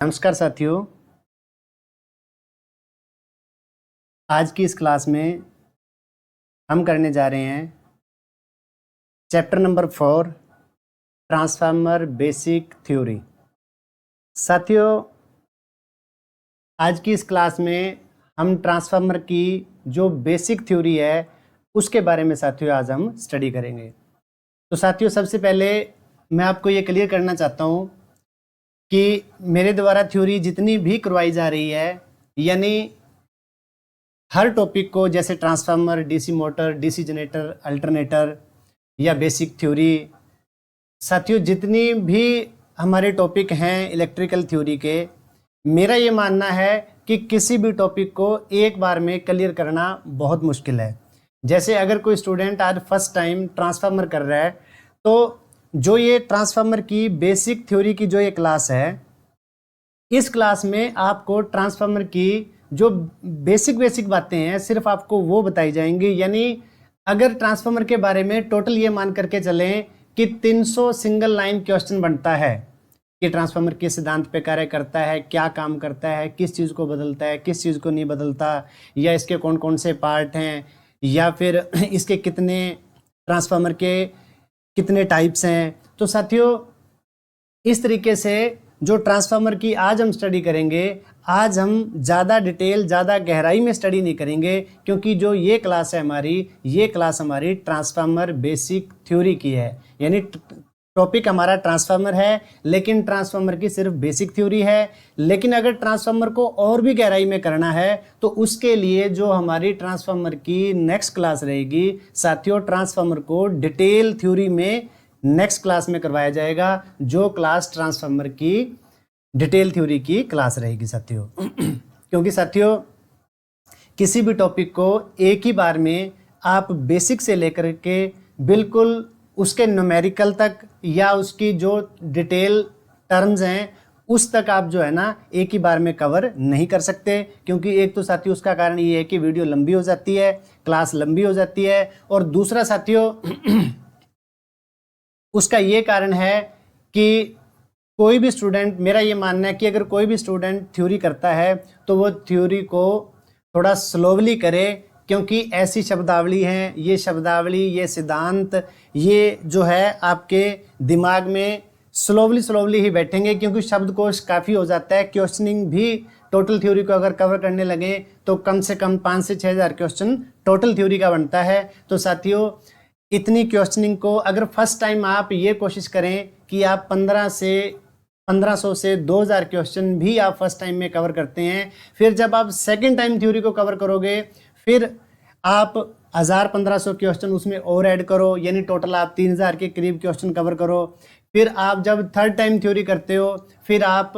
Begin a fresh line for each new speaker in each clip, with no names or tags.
नमस्कार साथियों, आज की इस क्लास में हम करने जा रहे हैं chapter number 4 transformer basic theory. साथियों, आज की इस क्लास में हम ट्रांसफार्मर की जो बेसिक थ्योरी है उसके बारे में साथियों आज हम स्टडी करेंगे। तो साथियों, सबसे पहले मैं आपको ये क्लियर करना चाहता हूँ कि मेरे द्वारा थ्योरी जितनी भी करवाई जा रही है, यानी हर टॉपिक को जैसे transformer, DC motor, DC generator, alternator या बेसिक थ्योरी, साथियों जितनी भी हमारे टॉपिक हैं इलेक्ट्रिकल थ्योरी के, मेरा ये मानना है कि किसी भी टॉपिक को एक बार में क्लियर करना बहुत मुश्किल है। जैसे अगर कोई स्टूडेंट आज फर्स्ट टाइम ट्रांसफार्मर कर रहा है, तो जो ये ट्रांसफार्मर की बेसिक थ्योरी की जो ये क्लास है, इस क्लास में आपको ट्रांसफार्मर की जो बेसिक बातें हैं सिर्फ आपको वो बताई जाएंगी। यानी अगर ट्रांसफार्मर के बारे में टोटल ये मान करके चलें कि 300 सिंगल लाइन क्वेश्चन बनता है कि ट्रांसफार्मर किस सिद्धांत पे कार्य करता है, क्या काम करता है, किस चीज़ को बदलता है, किस चीज़ को नहीं बदलता, या इसके कौन कौन से पार्ट हैं, या फिर इसके कितने ट्रांसफार्मर के कितने टाइप्स हैं। तो साथियों, इस तरीके से जो ट्रांसफार्मर की आज हम स्टडी करेंगे, आज हम ज़्यादा डिटेल, ज़्यादा गहराई में स्टडी नहीं करेंगे, क्योंकि जो ये क्लास है ये क्लास हमारी ट्रांसफार्मर बेसिक थ्योरी की है। यानी टॉपिक हमारा ट्रांसफार्मर है, लेकिन ट्रांसफार्मर की सिर्फ बेसिक थ्योरी है। लेकिन अगर ट्रांसफार्मर को और भी गहराई में करना है तो उसके लिए जो हमारी ट्रांसफार्मर की नेक्स्ट क्लास रहेगी साथियों, ट्रांसफार्मर को डिटेल थ्योरी में नेक्स्ट क्लास में करवाया जाएगा, जो क्लास ट्रांसफार्मर की डिटेल थ्योरी की क्लास रहेगी साथियों। क्योंकि साथियों, किसी भी टॉपिक को एक ही बार में आप बेसिक से लेकर के बिल्कुल उसके न्यूमेरिकल तक या उसकी जो डिटेल टर्म्स हैं उस तक आप जो है ना एक ही बार में कवर नहीं कर सकते। क्योंकि एक तो साथियों उसका कारण ये है कि वीडियो लंबी हो जाती है, क्लास लंबी हो जाती है, और दूसरा साथियों उसका ये कारण है कि कोई भी स्टूडेंट, मेरा ये मानना है कि अगर कोई भी स्टूडेंट थ्योरी करता है तो वो थ्योरी को थोड़ा स्लोवली करे, क्योंकि ऐसी शब्दावली हैं, ये शब्दावली, ये सिद्धांत, ये जो है आपके दिमाग में स्लोवली ही बैठेंगे, क्योंकि शब्दकोश काफ़ी हो जाता है। क्वेश्चनिंग भी टोटल थ्योरी को अगर कवर करने लगे तो कम से कम 5 से 6 हज़ार क्वेश्चन टोटल थ्योरी का बनता है। तो साथियों, इतनी क्वेश्चनिंग को अगर फर्स्ट टाइम आप ये कोशिश करें कि आप 1500 से 2000 क्वेश्चन भी आप फर्स्ट टाइम में कवर करते हैं, फिर जब आप सेकंड टाइम थ्योरी को कवर करोगे फिर आप 1000-1500 क्वेश्चन उसमें और ऐड करो, यानी टोटल आप 3000 के करीब क्वेश्चन कवर करो। फिर आप जब थर्ड टाइम थ्योरी करते हो फिर आप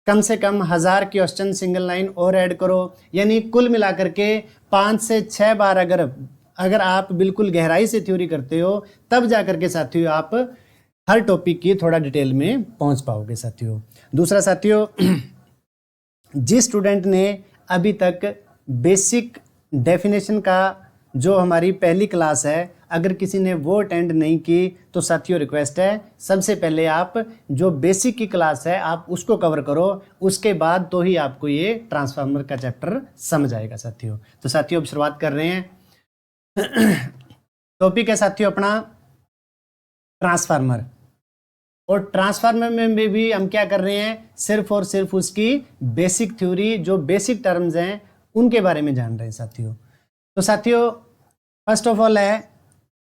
कम से कम 1000 क्वेश्चन सिंगल लाइन और ऐड करो, यानी कुल मिलाकर के 5 से 6 बार अगर आप बिल्कुल गहराई से थ्योरी करते हो तब जाकर के साथियों आप हर टॉपिक की थोड़ा डिटेल में पहुंच पाओगे साथियों। दूसरा साथियों, जिस स्टूडेंट ने अभी तक बेसिक डेफिनेशन का जो हमारी पहली क्लास है, अगर किसी ने वो अटेंड नहीं की तो साथियों रिक्वेस्ट है, सबसे पहले आप जो बेसिक की क्लास है आप उसको कवर करो, उसके बाद तो ही आपको ये ट्रांसफार्मर का चैप्टर समझ आएगा साथियों। तो साथियों अब शुरुआत कर रहे हैं। टॉपिक है साथियों अपना ट्रांसफार्मर, और ट्रांसफार्मर में भी हम क्या कर रहे हैं, सिर्फ और सिर्फ उसकी बेसिक थ्योरी, जो बेसिक टर्म्स हैं उनके बारे में जान रहे हैं साथियों। तो साथियों, फर्स्ट ऑफ ऑल है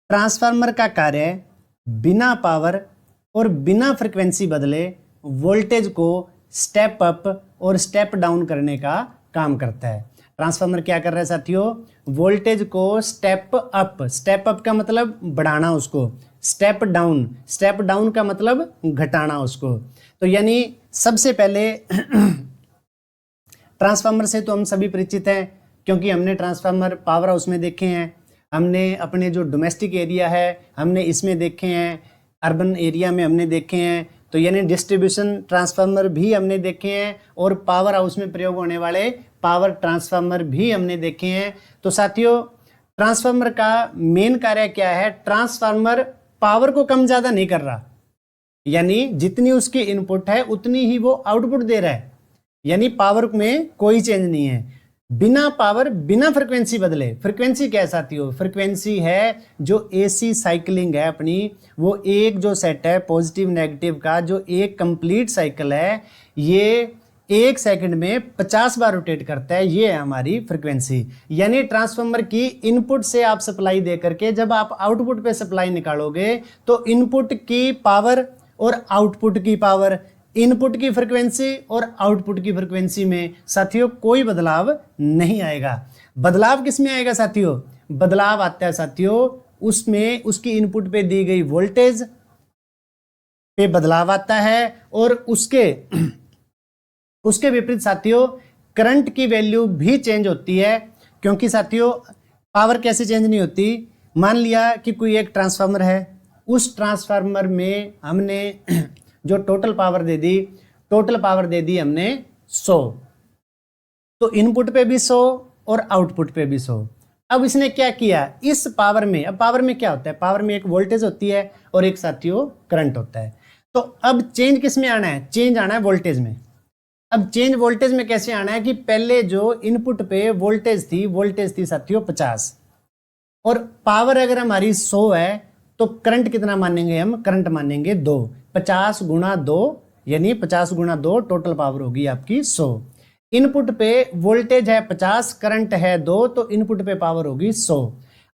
ट्रांसफार्मर का कार्य बिना पावर और बिना फ्रीक्वेंसी बदले वोल्टेज को स्टेप अप और स्टेप डाउन करने का काम करता है। ट्रांसफार्मर क्या कर रहा है साथियों, वोल्टेज को स्टेप अप का मतलब बढ़ाना उसको, स्टेप डाउन का मतलब घटाना उसको। तो यानी सबसे पहले ट्रांसफार्मर से तो हम सभी परिचित हैं, क्योंकि हमने ट्रांसफार्मर पावर हाउस में देखे हैं, हमने अपने जो डोमेस्टिक एरिया है हमने इसमें देखे हैं, अर्बन एरिया में हमने देखे हैं। तो यानी डिस्ट्रीब्यूशन ट्रांसफार्मर भी हमने देखे हैं, और पावर हाउस में प्रयोग होने वाले पावर ट्रांसफार्मर भी हमने देखे हैं। तो साथियों, ट्रांसफार्मर का मेन कार्य क्या है, ट्रांसफार्मर पावर को कम ज़्यादा नहीं कर रहा, यानी जितनी उसकी इनपुट है उतनी ही वो आउटपुट दे रहा है। यानी पावर में कोई चेंज नहीं है। बिना पावर बिना फ्रीक्वेंसी बदले, फ्रीक्वेंसी क्या है साथियों? फ्रीक्वेंसी है जो एसी साइकिलिंग है अपनी, वो एक जो सेट है पॉजिटिव नेगेटिव का, जो एक कंप्लीट साइकिल है, ये 1 सेकंड में 50 बार रोटेट करता है, ये है हमारी फ्रीक्वेंसी। यानी ट्रांसफार्मर की इनपुट से आप सप्लाई दे करके जब आप आउटपुट पे सप्लाई निकालोगे तो इनपुट की पावर और आउटपुट की पावर, इनपुट की फ्रीक्वेंसी और आउटपुट की फ्रीक्वेंसी में साथियों कोई बदलाव नहीं आएगा। बदलाव किस में आएगा साथियों? बदलाव आता है साथियों उसमें उसकी इनपुट पे दी गई वोल्टेज पे बदलाव आता है, और उसके विपरीत साथियों करंट की वैल्यू भी चेंज होती है। क्योंकि साथियों पावर कैसे चेंज नहीं होती? मान लिया कि कोई एक ट्रांसफार्मर है, उस ट्रांसफार्मर में हमने जो टोटल पावर दे दी हमने 100, तो इनपुट पे भी 100 और आउटपुट पे भी 100। अब इसने क्या किया इस पावर में? अब पावर में क्या होता है? पावर में एक वोल्टेज होती है और एक साथियों करंट होता है। तो अब चेंज किस में आना है? चेंज आना है वोल्टेज में। अब चेंज वोल्टेज में कैसे आना है कि पहले जो इनपुट पे वोल्टेज थी साथियों 50, और पावर अगर हमारी 100 है तो करंट कितना मानेंगे हम? करंट मानेंगे 2। 50 गुणा 2 यानी 50 गुणा 2 टोटल पावर होगी आपकी 100। इनपुट पे वोल्टेज है 50, करंट है 2, तो इनपुट पे पावर होगी 100।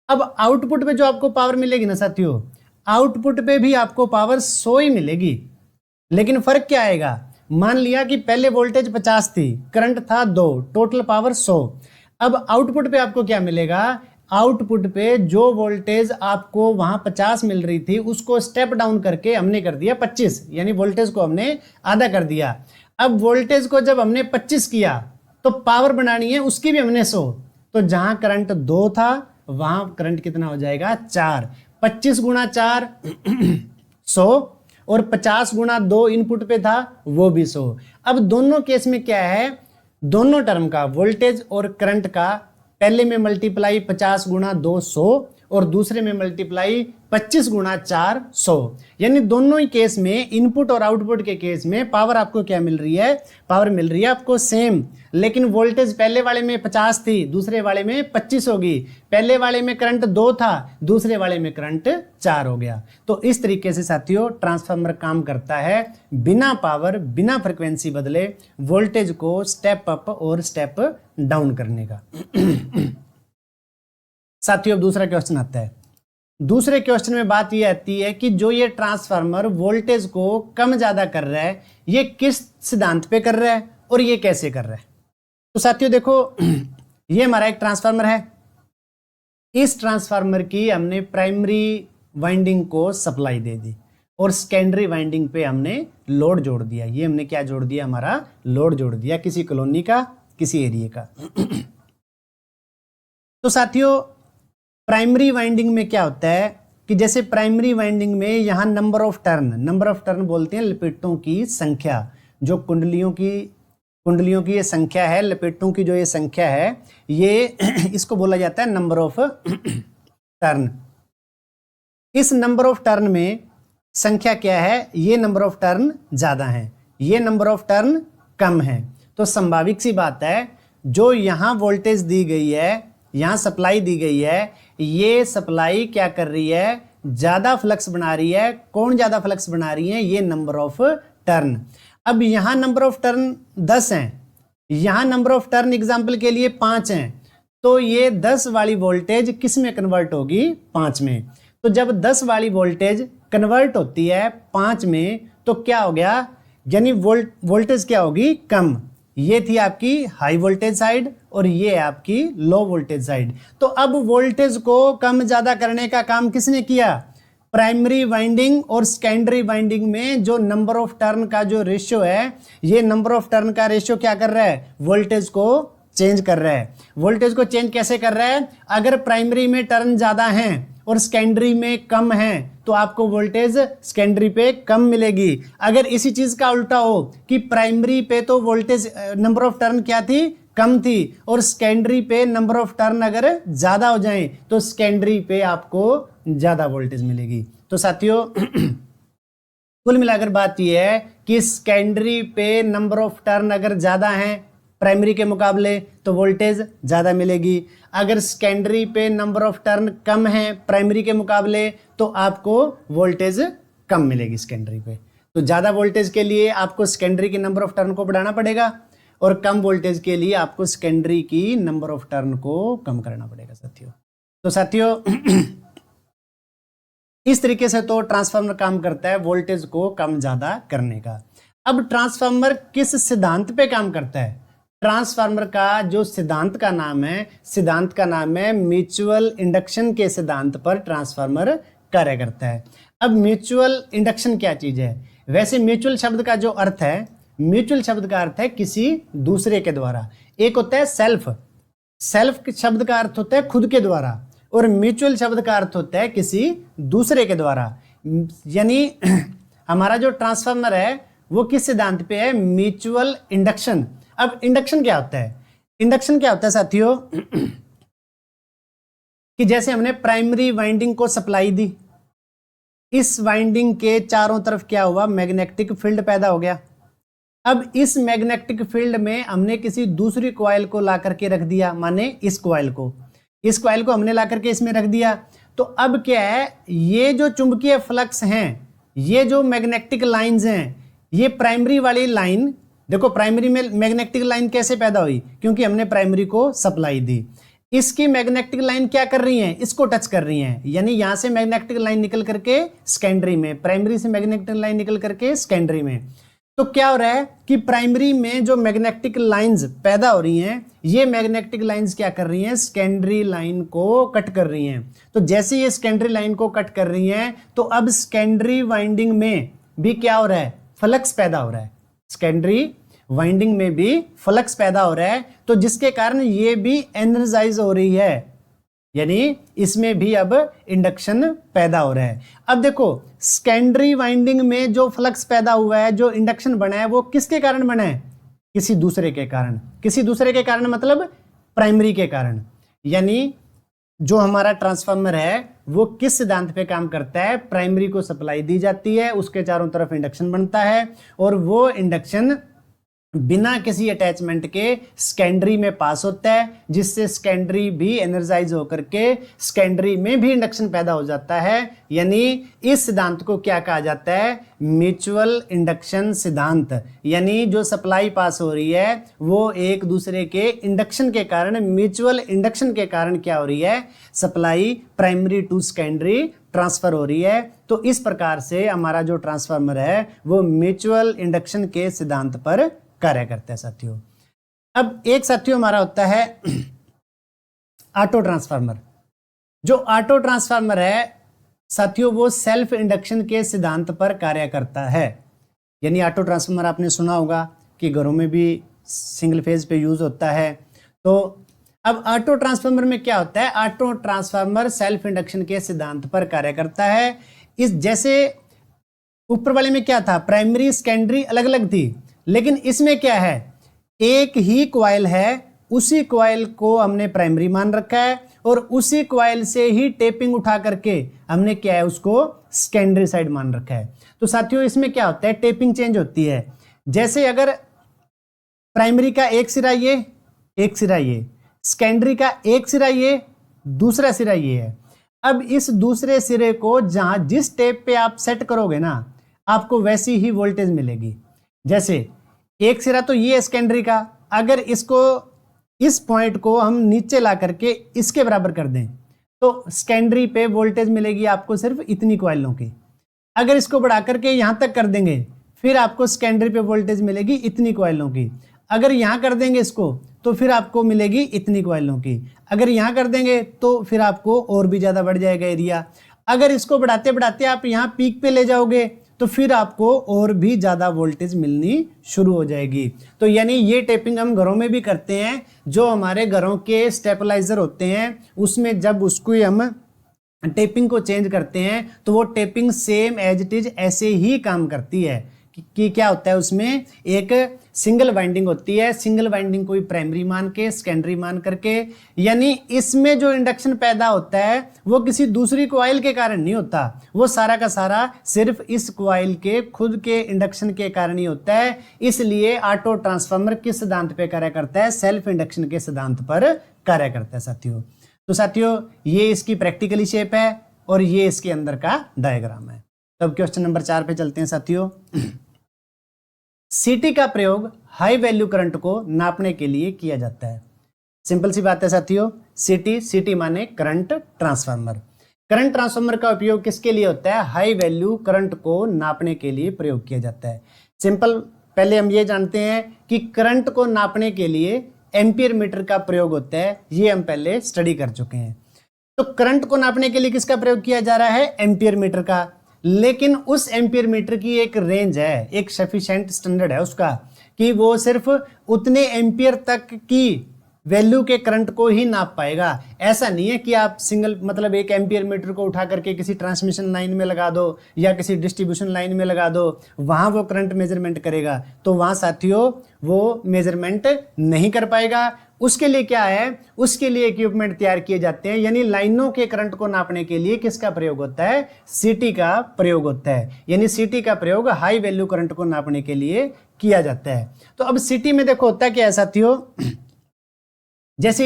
अब आउटपुट पे जो आपको पावर मिलेगी ना साथियों, आउटपुट पे भी आपको पावर 100 ही मिलेगी, लेकिन फर्क क्या आएगा? मान लिया कि पहले वोल्टेज 50 थी, करंट था 2, टोटल पावर 100। अब आउटपुट पे आपको क्या मिलेगा? आउटपुट पे जो वोल्टेज आपको वहां 50 मिल रही थी उसको स्टेप डाउन करके हमने कर दिया 25, यानी वोल्टेज को हमने आधा कर दिया। अब वोल्टेज को जब हमने 25 किया तो पावर बनानी है उसकी भी हमने 100, तो जहां करंट 2 था वहां करंट कितना हो जाएगा? 4। 25 गुणा 4 100, और 50 गुणा 2 इनपुट पे था वो भी 100। अब दोनों केस में क्या है? दोनों टर्म का वोल्टेज और करंट का पहले में मल्टीप्लाई 50 गुणा 2 100, और दूसरे में मल्टीप्लाई 25 गुणा 4 100। यानी दोनों ही केस में, इनपुट और आउटपुट के केस में पावर आपको क्या मिल रही है? पावर मिल रही है आपको सेम, लेकिन वोल्टेज पहले वाले में 50 थी, दूसरे वाले में 25 होगी। पहले वाले में करंट 2 था, दूसरे वाले में करंट 4 हो गया। तो इस तरीके से साथियों ट्रांसफार्मर काम करता है बिना पावर बिना फ्रीक्वेंसी बदले वोल्टेज को स्टेप अप और स्टेप डाउन करने का। साथियों अब दूसरा क्वेश्चन आता है। दूसरे क्वेश्चन में बात यह आती है कि जो ये ट्रांसफार्मर वोल्टेज को कम ज्यादा कर रहा है, ये किस सिद्धांत पे कर रहा है और ये कैसे कर रहा है? तो साथियों देखो ये हमारा एक ट्रांसफार्मर है। इस ट्रांसफार्मर की हमने प्राइमरी वाइंडिंग को सप्लाई दे दी और सेकेंडरी वाइंडिंग पे हमने लोड जोड़ दिया। ये हमने क्या जोड़ दिया? हमारा लोड जोड़ दिया, किसी कॉलोनी का, किसी एरिया का। तो साथियों प्राइमरी वाइंडिंग में क्या होता है कि जैसे प्राइमरी वाइंडिंग में यहां नंबर ऑफ टर्न बोलते हैं लपेटों की संख्या, जो कुंडलियों की ये संख्या है, लपेटों की जो ये संख्या है, ये इसको बोला जाता है नंबर ऑफ टर्न। इस नंबर ऑफ टर्न में संख्या क्या है? ये नंबर ऑफ टर्न ज्यादा है, ये नंबर ऑफ टर्न कम है। तो संभाविक सी बात है जो यहां वोल्टेज दी गई है, यहां सप्लाई दी गई है, ये सप्लाई क्या कर रही है? ज्यादा फ्लक्स बना रही है। कौन ज्यादा फ्लक्स बना रही है? ये नंबर ऑफ टर्न। अब यहां नंबर ऑफ टर्न 10 हैं, यहां नंबर ऑफ टर्न एग्जांपल के लिए 5 हैं, तो ये 10 वाली वोल्टेज किस में कन्वर्ट होगी? 5 में। तो जब 10 वाली वोल्टेज कन्वर्ट होती है 5 में तो क्या हो गया? यानी वोल्टेज क्या होगी? कम। ये थी आपकी हाई वोल्टेज साइड और ये है आपकी लो वोल्टेज साइड। तो अब वोल्टेज को कम ज्यादा करने का काम किसने किया? प्राइमरी वाइंडिंग और सेकेंडरी वाइंडिंग में जो नंबर ऑफ टर्न का जो रेशियो है, ये नंबर ऑफ टर्न का रेशियो क्या कर रहा है? वोल्टेज को चेंज कर रहा है। वोल्टेज को चेंज कैसे कर रहा है? अगर प्राइमरी में टर्न ज्यादा हैं और सेकेंडरी में कम है तो आपको वोल्टेज सेकेंडरी पे कम मिलेगी। अगर इसी चीज का उल्टा हो कि प्राइमरी पे तो वोल्टेज नंबर ऑफ टर्न क्या थी? कम थी, और सेकेंडरी पे नंबर ऑफ टर्न अगर ज्यादा हो जाए तो सेकेंडरी पे आपको ज्यादा वोल्टेज मिलेगी। तो साथियों कुल मिलाकर बात यह है कि सेकेंडरी पे नंबर ऑफ टर्न अगर ज़्यादा हैं प्राइमरी के मुकाबले तो वोल्टेज ज़्यादा मिलेगी, अगर सेकेंडरी पे नंबर ऑफ टर्न कम है प्राइमरी के मुकाबले तो आपको वोल्टेज कम मिलेगी सेकेंडरी पे। तो ज़्यादा वोल्टेज के लिए आपको सेकेंडरी की नंबर ऑफ टर्न को बढ़ाना पड़ेगा और कम वोल्टेज के लिए आपको सेकेंडरी की नंबर ऑफ टर्न को कम करना पड़ेगा साथियों। तो साथियों इस तरीके से तो ट्रांसफार्मर काम करता है वोल्टेज को कम ज़्यादा करने का। अब ट्रांसफार्मर किस सिद्धांत पे काम करता है? ट्रांसफार्मर का जो सिद्धांत का नाम है म्यूचुअल इंडक्शन के सिद्धांत पर ट्रांसफार्मर कार्य करता है। अब म्यूचुअल इंडक्शन क्या चीज है? वैसे म्यूचुअल शब्द का जो अर्थ है, म्यूचुअल शब्द का अर्थ है किसी दूसरे के द्वारा। एक होता है सेल्फ, सेल्फ शब्द का अर्थ होता है खुद के द्वारा, और म्यूचुअल शब्द का अर्थ होता है किसी दूसरे के द्वारा। यानी हमारा जो ट्रांसफार्मर है वो किस सिद्धांत पे है? Mutual induction. अब इंडक्शन क्या होता है? इंडक्शन क्या होता है साथियों कि जैसे हमने प्राइमरी वाइंडिंग को सप्लाई दी, इस वाइंडिंग के चारों तरफ क्या हुआ? मैग्नेटिक फील्ड पैदा हो गया। अब इस मैग्नेटिक फील्ड में हमने किसी दूसरी कॉइल को ला करके रख दिया, माने इस कॉइल को हमने ला करके इसमें रख दिया। तो अब क्या है, ये जो चुंबकीय फ्लक्स हैं, ये जो मैग्नेटिक लाइंस हैं, ये प्राइमरी वाली लाइन देखो, प्राइमरी में मैग्नेटिक लाइन कैसे पैदा हुई? क्योंकि हमने प्राइमरी को सप्लाई दी। इसकी मैग्नेटिक लाइन क्या कर रही है? इसको टच कर रही है, यानी यहां से मैग्नेटिक लाइन निकल करके सेकेंडरी में, प्राइमरी से मैग्नेटिक लाइन निकल करके सेकेंडरी में। तो क्या हो रहा है कि प्राइमरी में जो मैग्नेटिक लाइंस पैदा हो रही हैं, ये मैग्नेटिक लाइंस क्या कर रही हैं? सेकेंडरी लाइन को कट कर रही हैं। तो जैसे ये सेकेंडरी लाइन को कट कर रही हैं तो अब सेकेंडरी वाइंडिंग में भी क्या हो रहा है? फ्लक्स पैदा हो रहा है। सेकेंडरी वाइंडिंग में भी फ्लक्स पैदा हो रहा है, तो जिसके कारण ये भी एनर्जाइज हो रही है, यानी इसमें भी अब इंडक्शन पैदा हो रहा है। अब देखो, सेकेंडरी वाइंडिंग में जो फ्लक्स पैदा हुआ है, जो इंडक्शन बना है, वो किसके कारण बना है? किसी दूसरे के कारण। किसी दूसरे के कारण मतलब प्राइमरी के कारण। यानी जो हमारा ट्रांसफार्मर है वो किस सिद्धांत पे काम करता है? प्राइमरी को सप्लाई दी जाती है, उसके चारों तरफ इंडक्शन बनता है, और वो इंडक्शन बिना किसी अटैचमेंट के सेकेंडरी में पास होता है, जिससे सेकेंडरी भी एनर्जाइज होकर के सेकेंडरी में भी इंडक्शन पैदा हो जाता है। यानी इस सिद्धांत को क्या कहा जाता है? म्यूचुअल इंडक्शन सिद्धांत। यानी जो सप्लाई पास हो रही है वो एक दूसरे के इंडक्शन के कारण, म्यूचुअल इंडक्शन के कारण क्या हो रही है? Supply primary to secondary transfer हो रही है। तो इस प्रकार से हमारा जो ट्रांसफार्मर है वो म्यूचुअल इंडक्शन के सिद्धांत पर कार्य करता है साथियों। अब एक साथियों हमारा होता है ऑटो ट्रांसफार्मर। जो ऑटो ट्रांसफार्मर है साथियों वो सेल्फ इंडक्शन के सिद्धांत पर कार्य करता है। यानी ऑटो ट्रांसफार्मर आपने सुना होगा कि घरों में भी सिंगल फेज पे यूज होता है। तो अब ऑटो ट्रांसफार्मर में क्या होता है? ऑटो ट्रांसफार्मर सेल्फ इंडक्शन के सिद्धांत पर कार्य करता है। इस जैसे ऊपर वाले में क्या था? प्राइमरी सेकेंडरी अलग अलग थी, लेकिन इसमें क्या है? एक ही कॉइल है, उसी कॉइल को हमने प्राइमरी मान रखा है, और उसी कॉइल से ही टेपिंग उठा करके हमने क्या है? उसको सेकेंडरी साइड मान रखा है। तो साथियों इसमें क्या होता है? टेपिंग चेंज होती है। जैसे अगर प्राइमरी का एक सिरा ये, एक सिरा ये, सेकेंडरी का एक सिरा ये, दूसरा सिरा ये है। अब इस दूसरे सिरे को जहां जिस टेप पे आप सेट करोगे ना, आपको वैसी ही वोल्टेज मिलेगी। जैसे एक सिरा तो ये है सेकेंडरी का, अगर इसको इस पॉइंट को हम नीचे ला करके इसके बराबर कर दें तो सेकेंडरी पे वोल्टेज मिलेगी आपको सिर्फ इतनी कॉइलों की। अगर इसको बढ़ा करके यहां तक कर देंगे फिर आपको सेकेंडरी पे वोल्टेज मिलेगी इतनी कॉइलों की। अगर यहां कर देंगे इसको तो फिर आपको मिलेगी इतनी कॉइलों की। अगर यहां कर देंगे तो फिर आपको और भी ज्यादा बढ़ जाएगा एरिया। अगर इसको बढ़ाते बढ़ाते आप यहां पीक पे ले जाओगे तो फिर आपको और भी ज्यादा वोल्टेज मिलनी शुरू हो जाएगी। तो यानी ये टेपिंग हम घरों में भी करते हैं। जो हमारे घरों के स्टेबलाइजर होते हैं उसमें जब उसको हम टेपिंग को चेंज करते हैं तो वो tapping same as it is ऐसे ही काम करती है कि क्या होता है? उसमें एक सिंगल वाइंडिंग होती है, सिंगल वाइंडिंग को भी प्राइमरी मान के सेकेंडरी मान करके, यानी इसमें जो इंडक्शन पैदा होता है वो किसी दूसरी कॉइल के कारण नहीं होता, वो सारा का सारा सिर्फ इस कॉइल के खुद के इंडक्शन के कारण ही होता है। इसलिए ऑटो ट्रांसफार्मर किस सिद्धांत पे कार्य करता है? सेल्फ इंडक्शन के सिद्धांत पर कार्य करता है साथियों। तो साथियों ये इसकी प्रैक्टिकली शेप है और ये इसके अंदर का डायग्राम है। तब क्वेश्चन नंबर 4 पे चलते हैं साथियों। सीटी का प्रयोग हाई वैल्यू करंट को नापने के लिए किया जाता है। सिंपल सी बात है साथियों, सीटी माने करंट ट्रांसफार्मर। करंट ट्रांसफार्मर का उपयोग किसके लिए होता है? हाई वैल्यू करंट को नापने के लिए प्रयोग किया जाता है। सिंपल, पहले हम ये जानते हैं कि करंट को नापने के लिए एम्पियर मीटर का प्रयोग होता है, ये हम पहले स्टडी कर चुके हैं। तो करंट को नापने के लिए किसका प्रयोग किया जा रहा है? एम्पियर मीटर का। लेकिन उस एम्पियर मीटर की एक रेंज है, एक सफिशिएंट स्टैंडर्ड है उसका, कि वो सिर्फ उतने एम्पियर तक की वैल्यू के करंट को ही नाप पाएगा। ऐसा नहीं है कि आप सिंगल मतलब एक एम्पियर मीटर को उठा करके किसी ट्रांसमिशन लाइन में लगा दो या किसी डिस्ट्रीब्यूशन लाइन में लगा दो, वहां वो करंट मेजरमेंट करेगा, तो वहां साथियों वो मेजरमेंट नहीं कर पाएगा। उसके लिए क्या है? उसके लिए इक्विपमेंट तैयार किए जाते हैं, यानी लाइनों के करंट को नापने के लिए किसका प्रयोग होता है? सीटी का प्रयोग होता है। यानी सीटी का प्रयोग हाई वैल्यू करंट को नापने के लिए किया जाता है। तो अब सीटी में देखो होता क्या है साथियों, जैसे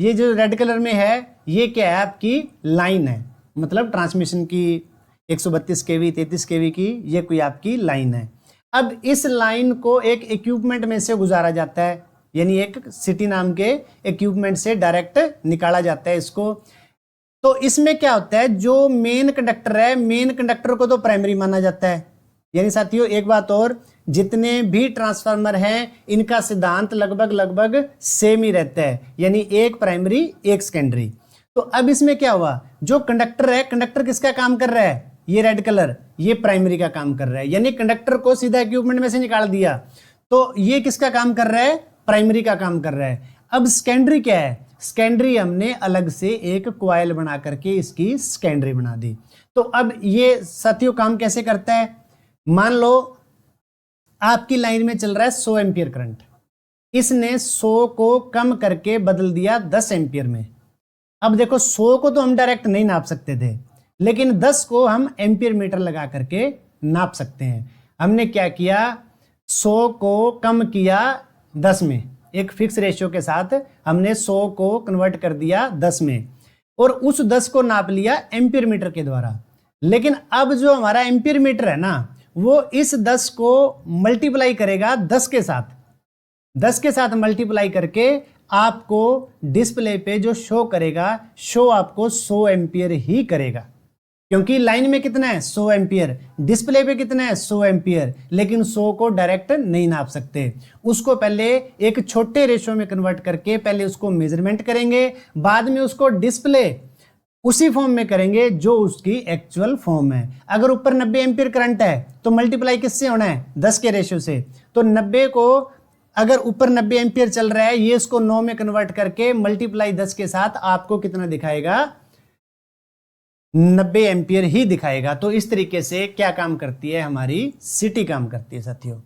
ये जो रेड कलर में है ये क्या है? आपकी लाइन है, मतलब ट्रांसमिशन की 132 केवी 33 केवी की ये कोई आपकी लाइन है। अब इस लाइन को एक इक्विपमेंट में से गुजारा जाता है, यानी एक सीटी नाम के इक्विपमेंट से डायरेक्ट निकाला जाता है इसको। तो इसमें क्या होता है? जो मेन कंडक्टर है, मेन कंडक्टर को तो प्राइमरी माना जाता है। यानी साथियों एक बात और, जितने भी ट्रांसफार्मर हैं इनका सिद्धांत लगभग सेम ही रहता है, यानी एक प्राइमरी एक सेकेंडरी। तो अब इसमें क्या हुआ? जो कंडक्टर है, कंडक्टर किसका काम कर रहा है? ये रेड कलर, ये प्राइमरी का काम कर रहा है, यानी कंडक्टर को सीधा इक्विपमेंट में से निकाल दिया। तो ये किसका काम कर रहा है? प्राइमरी का काम कर रहा है। अब सेकेंडरी क्या है? सेकेंडरी हमने अलग से एक कॉइल बना करके इसकी सेकेंडरी बना दी। तो अब ये साथियों काम कैसे करता है? मान लो आपकी लाइन में चल रहा है 100 एम्पियर करंट, इसने 100 को कम करके बदल दिया 10 एम्पियर में। अब देखो 100 को तो हम डायरेक्ट नहीं नाप सकते थे, लेकिन 10 को हम एम्पियर मीटर लगा करके नाप सकते हैं। हमने क्या किया? 100 को कम किया 10 में, एक फिक्स रेशियो के साथ हमने 100 को कन्वर्ट कर दिया 10 में, और उस 10 को नाप लिया एम्पियर मीटर के द्वारा। लेकिन अब जो हमारा एम्पियर मीटर है ना, वो इस 10 को मल्टीप्लाई करेगा 10 के साथ, 10 के साथ मल्टीप्लाई करके आपको डिस्प्ले पे जो शो करेगा, शो आपको 100 एम्पियर ही करेगा, क्योंकि लाइन में कितना है? 100 एम्पियर, डिस्प्ले पे कितना है? 100 एम्पियर। लेकिन 100 को डायरेक्ट नहीं नाप सकते, उसको पहले एक छोटे रेशो में कन्वर्ट करके पहले उसको मेजरमेंट करेंगे, बाद में उसको डिस्प्ले उसी फॉर्म में करेंगे जो उसकी एक्चुअल फॉर्म है। अगर ऊपर 90 एम्पियर करंट है तो मल्टीप्लाई किससे होना है? 10 के रेशियो से। तो 90 को अगर ऊपर 90 एम्पियर चल रहा है, ये इसको 9 में कन्वर्ट करके मल्टीप्लाई 10 के साथ आपको कितना दिखाएगा? 90 एम्पियर ही दिखाएगा। तो इस तरीके से क्या काम करती है? हमारी सीटी काम करती है साथियों।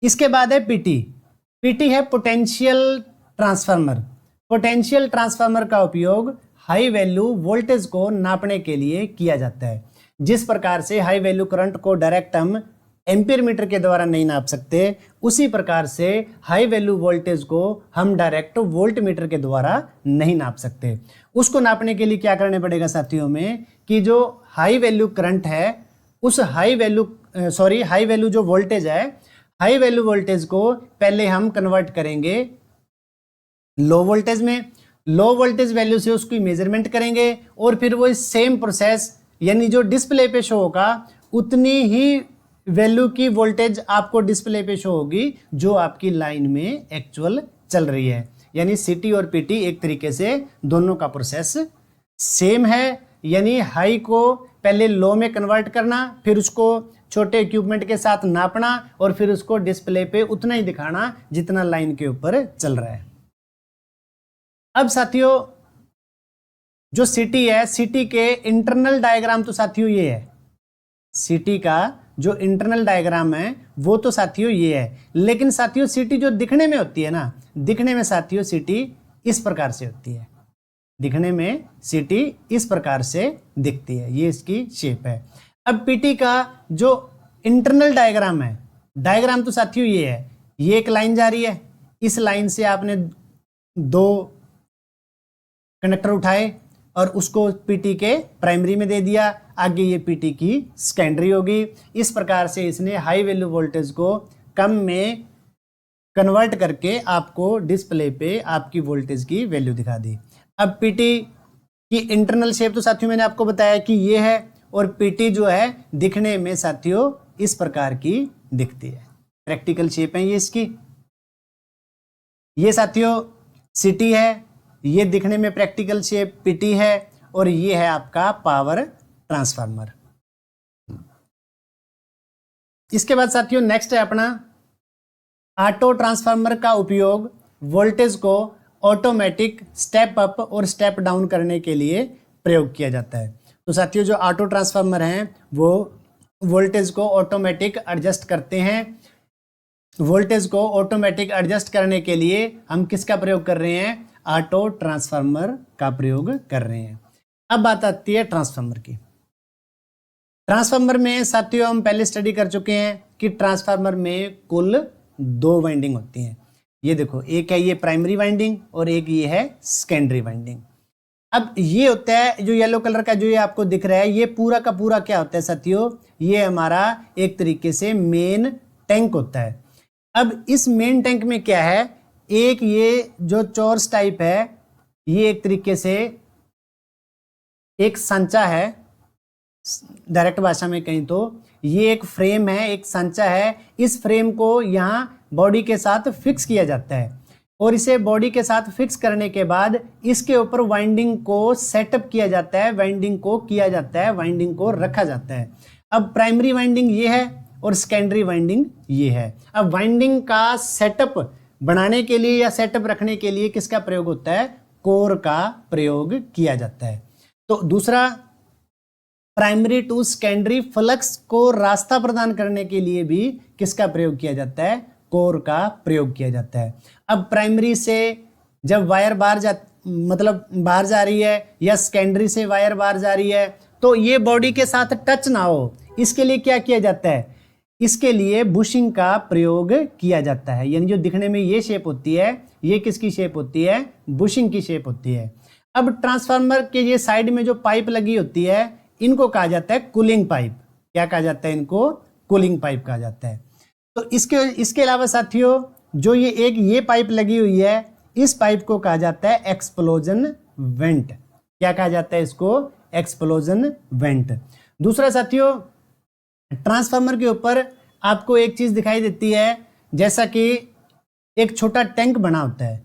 इसके बाद है पीटी। पीटी है पोटेंशियल ट्रांसफार्मर। पोटेंशियल ट्रांसफार्मर का उपयोग हाई वैल्यू वोल्टेज को नापने के लिए किया जाता है। जिस प्रकार से हाई वैल्यू करंट को डायरेक्ट हम एम्पियर मीटर के द्वारा नहीं नाप सकते, उसी प्रकार से हाई वैल्यू वोल्टेज को हम डायरेक्ट वोल्ट मीटर के द्वारा नहीं नाप सकते। उसको नापने के लिए क्या करने पड़ेगा साथियों में, कि जो हाई वैल्यू करंट है, उस हाई वैल्यू जो वोल्टेज है, हाई वैल्यू वोल्टेज को पहले हम कन्वर्ट करेंगे लो वोल्टेज में, लो वोल्टेज वैल्यू से उसकी मेजरमेंट करेंगे, और फिर वो सेम प्रोसेस, यानी जो डिस्प्ले पे शो होगा उतनी ही वैल्यू की वोल्टेज आपको डिस्प्ले पे शो होगी जो आपकी लाइन में एक्चुअल चल रही है। यानी सीटी और पीटी एक तरीके से दोनों का प्रोसेस सेम है, यानी हाई को पहले लो में कन्वर्ट करना, फिर उसको छोटे इक्विपमेंट के साथ नापना, और फिर उसको डिस्प्ले पे उतना ही दिखाना जितना लाइन के ऊपर चल रहा है। अब साथियों जो सीटी है, सीटी के इंटरनल डायग्राम तो साथियों ये है, सीटी का जो इंटरनल डायग्राम है वो तो साथियों ये है, लेकिन साथियों सीटी जो दिखने में होती है ना, दिखने में साथियों सीटी इस प्रकार से होती है, दिखने में सीटी इस प्रकार से दिखती है, ये इसकी शेप है। अब पीटी का जो इंटरनल डायग्राम है, डायग्राम तो साथियों ये है, ये एक लाइन जा रही है, इस लाइन से आपने दो कनेक्टर उठाए और उसको पीटी के प्राइमरी में दे दिया, आगे ये पीटी की सेकेंडरी होगी। इस प्रकार से इसने हाई वैल्यू वोल्टेज को कम में कन्वर्ट करके आपको डिस्प्ले पे आपकी वोल्टेज की वैल्यू दिखा दी। अब पीटी की इंटरनल शेप तो साथियों मैंने आपको बताया कि ये है, और पीटी जो है दिखने में साथियों इस प्रकार की दिखती है, प्रैक्टिकल शेप है ये इसकी। ये साथियों सीटी है, ये दिखने में प्रैक्टिकल शेप पीटी है, और ये है आपका पावर ट्रांसफार्मर। इसके बाद साथियों नेक्स्ट है अपना ऑटो ट्रांसफार्मर का उपयोग वोल्टेज को ऑटोमेटिक स्टेप अप और स्टेप डाउन करने के लिए प्रयोग किया जाता है। तो साथियों जो ऑटो ट्रांसफार्मर हैं वो वोल्टेज को ऑटोमेटिक एडजस्ट करते हैं। वोल्टेज को ऑटोमेटिक एडजस्ट करने के लिए हम किसका प्रयोग कर रहे हैं? ऑटो ट्रांसफार्मर का प्रयोग कर रहे हैं। अब बात आती है ट्रांसफार्मर की। ट्रांसफार्मर में साथियों हम पहले स्टडी कर चुके हैं कि ट्रांसफार्मर में कुल 2 वाइंडिंग होती हैं। ये देखो, एक है ये प्राइमरी वाइंडिंग और एक ये है सेकेंडरी वाइंडिंग। अब ये होता है जो येलो कलर का जो ये आपको दिख रहा है, ये पूरा का पूरा क्या होता है साथियों? ये हमारा एक तरीके से मेन टैंक होता है। अब इस मेन टैंक में क्या है, एक ये जो चोरस टाइप है, ये एक तरीके से एक सांचा है, डायरेक्ट भाषा में कहीं तो ये एक फ्रेम है, एक सांचा है। इस फ्रेम को यहाँ बॉडी के साथ फिक्स किया जाता है, और इसे बॉडी के साथ फिक्स करने के बाद इसके ऊपर वाइंडिंग को सेटअप किया जाता है, वाइंडिंग को किया जाता है, वाइंडिंग को रखा जाता है। अब प्राइमरी वाइंडिंग ये है और सेकेंडरी वाइंडिंग ये है। अब वाइंडिंग का सेटअप बनाने के लिए या सेटअप रखने के लिए किसका प्रयोग होता है? कोर का प्रयोग किया जाता है। तो दूसरा, प्राइमरी टू सेकेंडरी फ्लक्स को रास्ता प्रदान करने के लिए भी किसका प्रयोग किया जाता है? कोर का प्रयोग किया जाता है। अब प्राइमरी से जब वायर बाहर बाहर जा रही है, या सेकेंडरी से वायर बाहर जा रही है, तो ये बॉडी के साथ टच ना हो, इसके लिए क्या किया जाता है? इसके लिए बुशिंग का प्रयोग किया जाता है। यानी जो दिखने में ये शेप होती है, ये किसकी शेप होती है? बुशिंग की शेप होती है। अब ट्रांसफार्मर के ये साइड में जो पाइप लगी होती है, इनको कहा जाता है कूलिंग पाइप। क्या कहा जाता है इनको? कूलिंग पाइप कहा जाता है। तो इसके अलावा साथियों जो ये पाइप लगी हुई है, इस पाइप को कहा जाता है एक्सप्लोजन वेंट। क्या कहा जाता है इसको? Explosion went. दूसरा साथियों, ट्रांसफार्मर के ऊपर आपको एक चीज दिखाई देती है, जैसा कि एक छोटा टैंक बना होता है।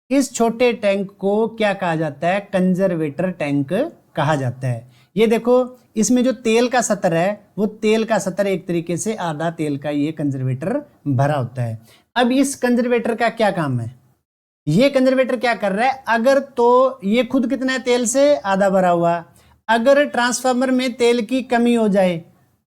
इस छोटे टैंक को क्या कहा जाता है? कंजर्वेटर टैंक कहा जाता है। ये देखो, इसमें जो तेल का सतर है, वो तेल का सतर एक तरीके से आधा तेल का ये कंजर्वेटर भरा होता है। अब इस कंजर्वेटर का क्या काम है? ये कंजर्वेटर क्या कर रहा है? अगर तो ये खुद कितना है तेल से? आधा भरा हुआ। अगर ट्रांसफार्मर में तेल की कमी हो जाए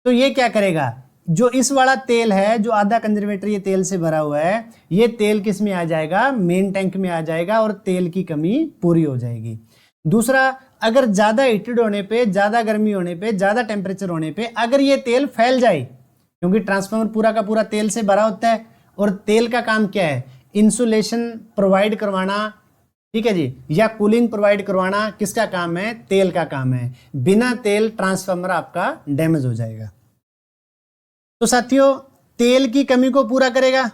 तो ये क्या करेगा? जो इस वाला तेल है, जो आधा कंजर्वेटर ये तेल से भरा हुआ है, ये तेल किस में आ जाएगा? मेन टैंक में आ जाएगा, और तेल की कमी पूरी हो जाएगी। दूसरा, अगर ज्यादा हीटेड होने पे, ज्यादा गर्मी होने पे, ज्यादा टेम्परेचर होने पे अगर ये तेल फैल जाए, क्योंकि ट्रांसफार्मर पूरा का पूरा तेल से भरा होता है, और तेल का काम क्या है? इंसुलेशन प्रोवाइड करवाना, ठीक है जी, या कूलिंग प्रोवाइड करवाना किसका काम है? तेल का काम है। बिना तेल ट्रांसफार्मर आपका डैमेज हो जाएगा। तो साथियों, तेल की कमी को पूरा करेगा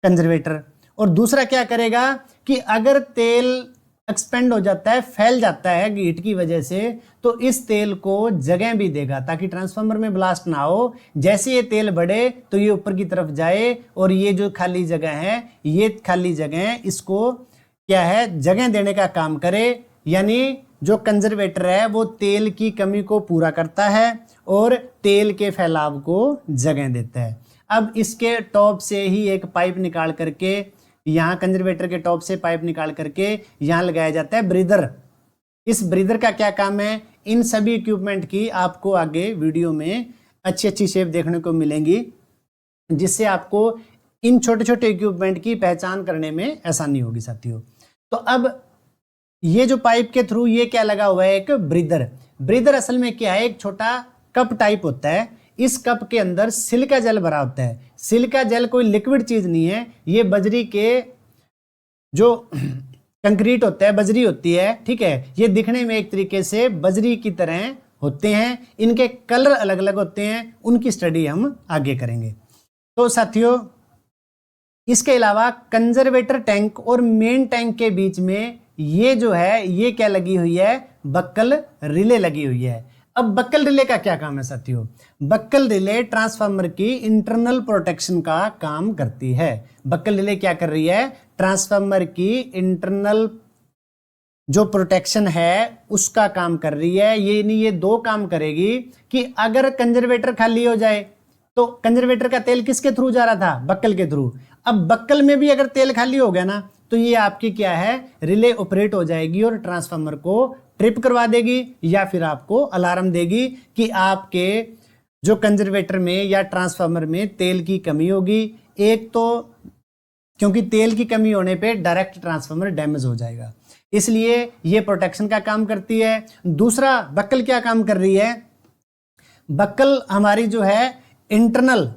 कंजर्वेटर, और दूसरा क्या करेगा कि अगर तेल एक्सपेंड हो जाता है, फैल जाता है हीट की वजह से, तो इस तेल को जगह भी देगा ताकि ट्रांसफार्मर में ब्लास्ट ना हो। जैसे ये तेल बढ़े तो ये ऊपर की तरफ जाए, और ये जो खाली जगह है, ये खाली जगह इसको क्या है? जगह देने का काम करे। यानी जो कंजर्वेटर है वो तेल की कमी को पूरा करता है और तेल के फैलाव को जगह देता है। अब इसके टॉप से ही एक पाइप निकाल करके, यहाँ कंजर्वेटर के टॉप से पाइप निकाल करके यहाँ लगाया जाता है ब्रीदर। इस ब्रीदर का क्या काम है? इन सभी इक्विपमेंट की आपको आगे वीडियो में अच्छी अच्छी शेप देखने को मिलेंगी, जिससे आपको इन छोटे छोटे इक्विपमेंट की पहचान करने में आसानी होगी साथियों। तो अब ये जो पाइप के थ्रू ये क्या लगा हुआ है, एक ब्रीदर। ब्रीदर असल में क्या है, एक छोटा कप टाइप होता है। इस कप के अंदर सिलिका जेल भरा होता है। सिलिका जेल कोई लिक्विड चीज नहीं है, ये बजरी के जो कंक्रीट होता है, बजरी होती है, ठीक है। ये दिखने में एक तरीके से बजरी की तरह होते हैं, इनके कलर अलग अलग होते हैं, उनकी स्टडी हम आगे करेंगे। तो साथियों, इसके अलावा कंजर्वेटर टैंक और मेन टैंक के बीच में ये जो है, ये क्या लगी हुई है, बक्कल रिले लगी हुई है। अब बक्कल रिले का क्या काम है साथियों? बक्कल रिले ट्रांसफार्मर की इंटरनल प्रोटेक्शन का काम करती है। बक्कल रिले क्या कर रही है? ट्रांसफार्मर की इंटरनल जो प्रोटेक्शन है उसका काम कर रही है। ये दो काम करेगी कि अगर कंजर्वेटर खाली हो जाए तो कंजर्वेटर का तेल किसके थ्रू जा रहा था? बक्कल के थ्रू। अब बक्कल में भी अगर तेल खाली हो गया ना, तो ये आपकी क्या है, रिले ऑपरेट हो जाएगी और ट्रांसफार्मर को ट्रिप करवा देगी या फिर आपको अलार्म देगी कि आपके जो कंजर्वेटर में या ट्रांसफार्मर में तेल की कमी होगी। एक तो क्योंकि तेल की कमी होने पे डायरेक्ट ट्रांसफार्मर डैमेज हो जाएगा, इसलिए ये प्रोटेक्शन का काम करती है। दूसरा, बक्कल क्या काम कर रही है? बक्कल हमारी जो है इंटरनल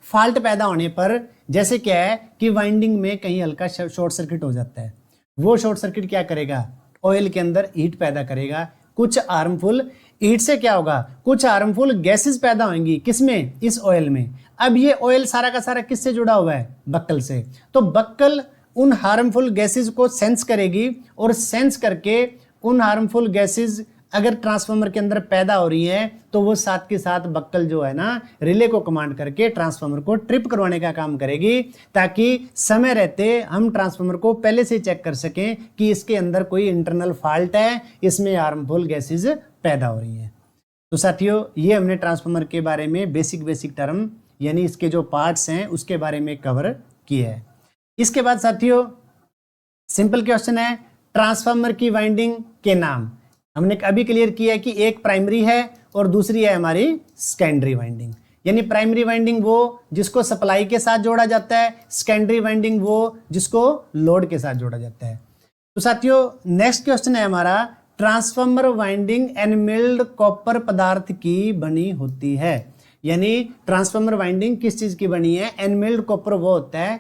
फॉल्ट पैदा होने पर, जैसे क्या है कि वाइंडिंग में कहीं हल्का शॉर्ट सर्किट हो जाता है, वो शॉर्ट सर्किट क्या करेगा? ऑयल के अंदर हीट पैदा करेगा। कुछ हार्मफुल हीट से क्या होगा? कुछ हार्मफुल गैसेस पैदा होंगी। किसमें? इस ऑयल में। अब ये ऑयल सारा का सारा किससे जुड़ा हुआ है? बक्कल से। तो बक्कल उन हार्मफुल गैसेस को सेंस करेगी और सेंस करके उन हार्मफुल गैसेस अगर ट्रांसफार्मर के अंदर पैदा हो रही है तो वो साथ के साथ बक्कल जो है ना, रिले को कमांड करके ट्रांसफार्मर को ट्रिप करवाने का काम करेगी, ताकि समय रहते हम ट्रांसफार्मर को पहले से चेक कर सकें कि इसके अंदर कोई इंटरनल फॉल्ट है, इसमें हार्मफुल गैसेस पैदा हो रही है। तो साथियों, ये हमने ट्रांसफार्मर के बारे में बेसिक टर्म यानी इसके जो पार्ट्स हैं उसके बारे में कवर किया है। इसके बाद साथियों, सिंपल क्वेश्चन है, ट्रांसफार्मर की वाइंडिंग के नाम हमने अभी क्लियर किया है कि एक प्राइमरी है और दूसरी है हमारी सेकेंडरी वाइंडिंग। यानी प्राइमरी वाइंडिंग वो जिसको सप्लाई के साथ जोड़ा जाता है, सेकेंडरी वाइंडिंग वो जिसको लोड के साथ जोड़ा जाता है। तो साथियों, नेक्स्ट क्वेश्चन है हमारा, ट्रांसफार्मर वाइंडिंग एनमिल्ड कॉपर पदार्थ की बनी होती है। यानी ट्रांसफार्मर वाइंडिंग किस चीज की बनी है? एनमिल्ड कॉपर वो होता है,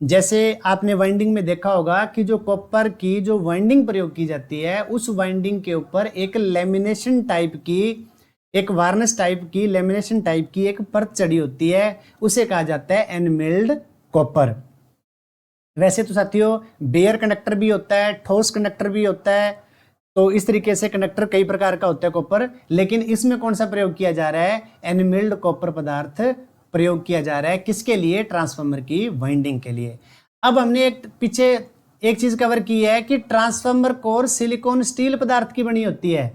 जैसे आपने वाइंडिंग में देखा होगा कि जो कॉपर की जो वाइंडिंग प्रयोग की जाती है, उस वाइंडिंग के ऊपर एक लेमिनेशन टाइप की, एक वार्निश टाइप की, लेमिनेशन टाइप की एक परत चढ़ी होती है, उसे कहा जाता है एनमिल्ड कॉपर। वैसे तो साथियों, बेयर कंडक्टर भी होता है, ठोस कंडक्टर भी होता है, तो इस तरीके से कंडक्टर कई प्रकार का होता है कॉपर, लेकिन इसमें कौन सा प्रयोग किया जा रहा है? एनमिल्ड कॉपर पदार्थ प्रयोग किया जा रहा है। किसके लिए? ट्रांसफार्मर की वाइंडिंग के लिए। अब हमने पीछे एक चीज कवर की है कि ट्रांसफार्मर कोर सिलिकॉन स्टील पदार्थ की बनी होती है।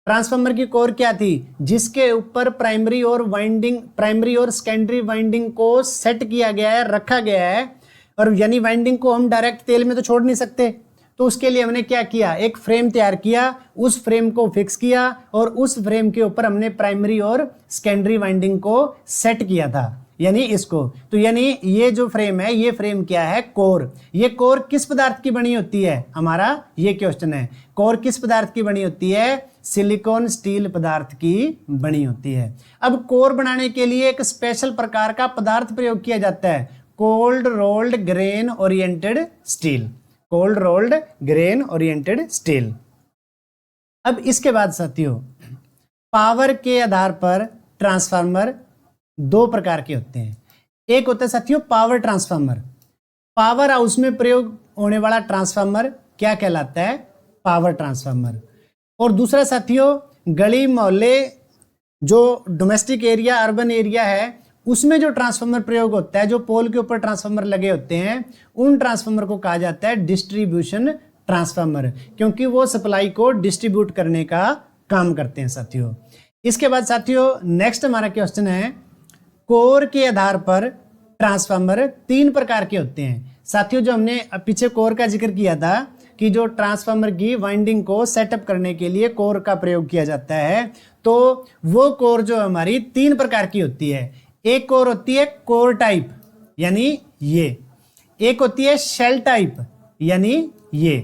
ट्रांसफार्मर की कोर क्या थी? जिसके ऊपर प्राइमरी और सेकेंडरी वाइंडिंग को सेट किया गया है, रखा गया है, और यानी वाइंडिंग को हम डायरेक्ट तेल में तो छोड़ नहीं सकते, तो उसके लिए हमने क्या किया? एक फ्रेम तैयार किया, उस फ्रेम को फिक्स किया और उस फ्रेम के ऊपर हमने प्राइमरी और सेकेंडरी वाइंडिंग को सेट किया था, यानी इसको। तो यानी ये जो फ्रेम है, ये फ्रेम क्या है? कोर। ये कोर किस पदार्थ की बनी होती है? हमारा ये क्वेश्चन है, कोर किस पदार्थ की बनी होती है? सिलिकॉन स्टील पदार्थ की बनी होती है। अब कोर बनाने के लिए एक स्पेशल प्रकार का पदार्थ प्रयोग किया जाता है, cold rolled grain oriented steel. Cold rolled grain oriented steel. अब इसके बाद साथियों, पावर के आधार पर ट्रांसफार्मर दो प्रकार के होते हैं। एक होता है साथियों पावर ट्रांसफार्मर। पावर हाउस में प्रयोग होने वाला ट्रांसफार्मर क्या कहलाता है? Power transformer. और दूसरा साथियों, गली मोहल्ले, जो डोमेस्टिक एरिया, अर्बन एरिया है, उसमें जो ट्रांसफार्मर प्रयोग होता है, जो पोल के ऊपर ट्रांसफार्मर लगे होते हैं, उन ट्रांसफार्मर को कहा जाता है डिस्ट्रीब्यूशन ट्रांसफार्मर, क्योंकि वो सप्लाई को डिस्ट्रीब्यूट करने का काम करते हैं साथियों। इसके बाद साथियों, नेक्स्ट हमारा क्वेश्चन है, कोर के आधार पर ट्रांसफार्मर तीन प्रकार के होते हैं। साथियों, जो हमने पीछे कोर का जिक्र किया था कि जो ट्रांसफार्मर की वाइंडिंग को सेटअप करने के लिए कोर का प्रयोग किया जाता है, तो वो कोर जो हमारी 3 प्रकार की होती है। एक कोर होती है कोर टाइप यानी ये, एक होती है शेल टाइप यानी ये,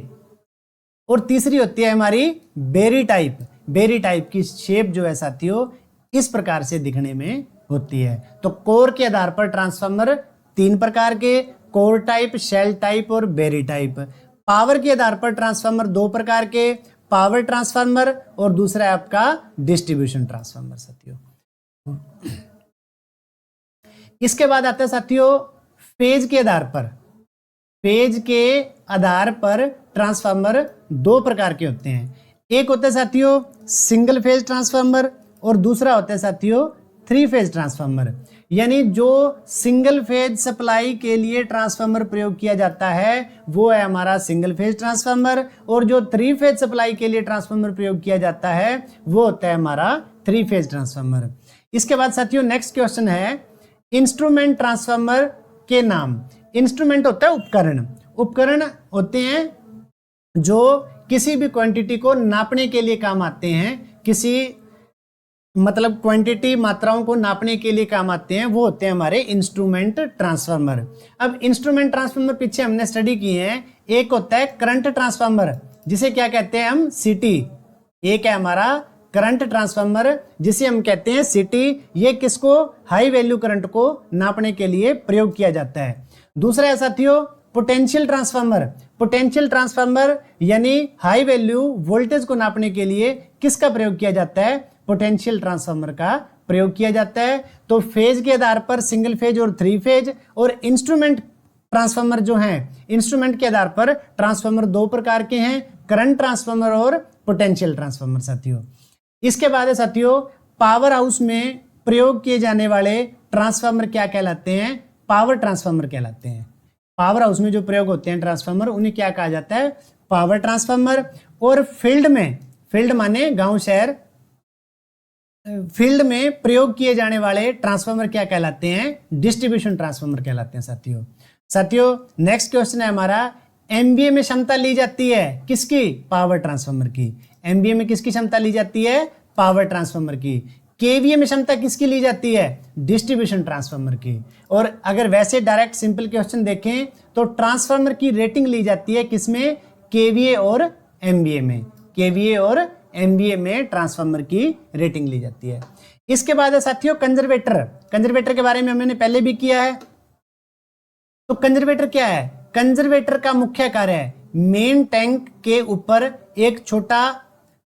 और तीसरी होती है हमारी बेरी टाइप। बेरी टाइप की शेप जो है साथियों इस प्रकार से दिखने में होती है। तो कोर के आधार पर ट्रांसफार्मर 3 प्रकार के, कोर टाइप, शेल टाइप और बेरी टाइप। पावर के आधार पर ट्रांसफार्मर 2 प्रकार के, पावर ट्रांसफार्मर और दूसरा है आपका डिस्ट्रीब्यूशन ट्रांसफार्मर साथियों। इसके बाद आता है साथियों फेज के आधार पर। फेज के आधार पर ट्रांसफार्मर 2 प्रकार के होते हैं। एक होता है साथियों सिंगल फेज ट्रांसफार्मर और दूसरा होता है साथियों 3 फेज ट्रांसफार्मर। यानी जो सिंगल फेज सप्लाई के लिए ट्रांसफार्मर प्रयोग किया जाता है वो है हमारा सिंगल फेज ट्रांसफार्मर, और जो 3 फेज सप्लाई के लिए ट्रांसफार्मर प्रयोग किया जाता है वो होता है हमारा 3 फेज ट्रांसफार्मर। इसके बाद साथियों नेक्स्ट क्वेश्चन है इंस्ट्रूमेंट ट्रांसफार्मर के नाम। इंस्ट्रूमेंट होता है उपकरण, उपकरण होते हैं जो किसी भी क्वांटिटी को नापने के लिए काम आते हैं, किसी मतलब क्वांटिटी मात्राओं को नापने के लिए काम आते हैं, वो होते हैं हमारे इंस्ट्रूमेंट ट्रांसफार्मर। अब इंस्ट्रूमेंट ट्रांसफार्मर पीछे हमने स्टडी किए हैं। एक होता है करंट ट्रांसफार्मर जिसे क्या कहते हैं हम सिटी, एक है हमारा करंट ट्रांसफार्मर जिसे हम कहते हैं सिटी। ये किसको हाई वैल्यू करंट को नापने के लिए प्रयोग किया जाता है। दूसरा है साथियों पोटेंशियल ट्रांसफार्मर। पोटेंशियल ट्रांसफार्मर यानी हाई वैल्यू वोल्टेज को नापने के लिए किसका प्रयोग किया जाता है, पोटेंशियल ट्रांसफार्मर का प्रयोग किया जाता है। तो फेज के आधार पर सिंगल फेज और 3 फेज, और इंस्ट्रूमेंट ट्रांसफार्मर जो हैं इंस्ट्रूमेंट के आधार पर ट्रांसफार्मर 2 प्रकार के हैं, करंट ट्रांसफार्मर और पोटेंशियल ट्रांसफार्मर साथियों। इसके बाद है साथियों पावर हाउस में प्रयोग किए जाने वाले ट्रांसफार्मर क्या कहलाते हैं, पावर ट्रांसफार्मर कहलाते हैं। पावर हाउस में जो प्रयोग होते हैं ट्रांसफार्मर उन्हें क्या कहा जाता है, पावर ट्रांसफार्मर। और फील्ड में, फील्ड माने गांव शहर, फील्ड में प्रयोग किए जाने वाले ट्रांसफार्मर क्या कहलाते हैं, डिस्ट्रीब्यूशन ट्रांसफार्मर कहलाते हैं साथियों। साथियों नेक्स्ट क्वेश्चन है हमारा एमवीए में क्षमता ली जाती है किसकी, पावर ट्रांसफार्मर की। एमवीए में किसकी क्षमता ली जाती है, पावर ट्रांसफार्मर की। केवीए में क्षमता किसकी ली जाती है, डिस्ट्रीब्यूशन ट्रांसफार्मर की। और अगर वैसे डायरेक्ट सिंपल क्वेश्चन देखें तो ट्रांसफार्मर की रेटिंग ली जाती है किसमें, केवीए और एमवीए में। केवीए और एमवीए में ट्रांसफार्मर की रेटिंग ली जाती है। इसके बाद है साथियों कंजर्वेटर। कंजर्वेटर के बारे में हमने पहले भी किया है। तो कंजर्वेटर क्या है, कंजर्वेटर का मुख्य कार्य है मेन टैंक के ऊपर एक छोटा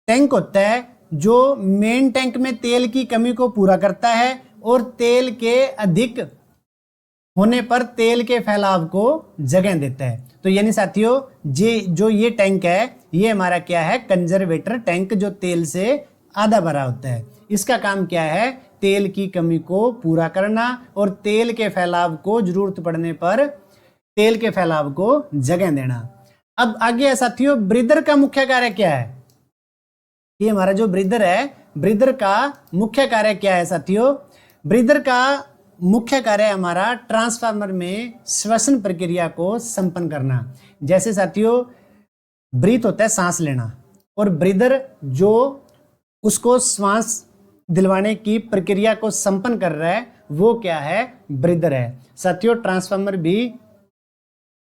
टैंक होता है जो मेन टैंक में तेल की कमी को पूरा करता है और तेल के अधिक होने पर तेल के फैलाव को जगह देता है। तो यानी साथियों जो ये टैंक है ये हमारा क्या है, कंजर्वेटर टैंक, जो तेल से आधा भरा होता है। इसका काम क्या है, तेल की कमी को पूरा करना और तेल के फैलाव को जरूरत पड़ने पर तेल के फैलाव को जगह देना। अब आगे है साथियों ब्रीदर का मुख्य कार्य क्या है। ये हमारा जो ब्रीदर है, ब्रीदर का मुख्य कार्य क्या है साथियों, ब्रीदर का मुख्य कार्य हमारा ट्रांसफार्मर में श्वसन प्रक्रिया को संपन्न करना। जैसे साथियों ब्रीथ होता है सांस लेना, और ब्रीदर जो उसको श्वास दिलवाने की प्रक्रिया को संपन्न कर रहा है वो क्या है, ब्रीदर है। साथियों ट्रांसफार्मर भी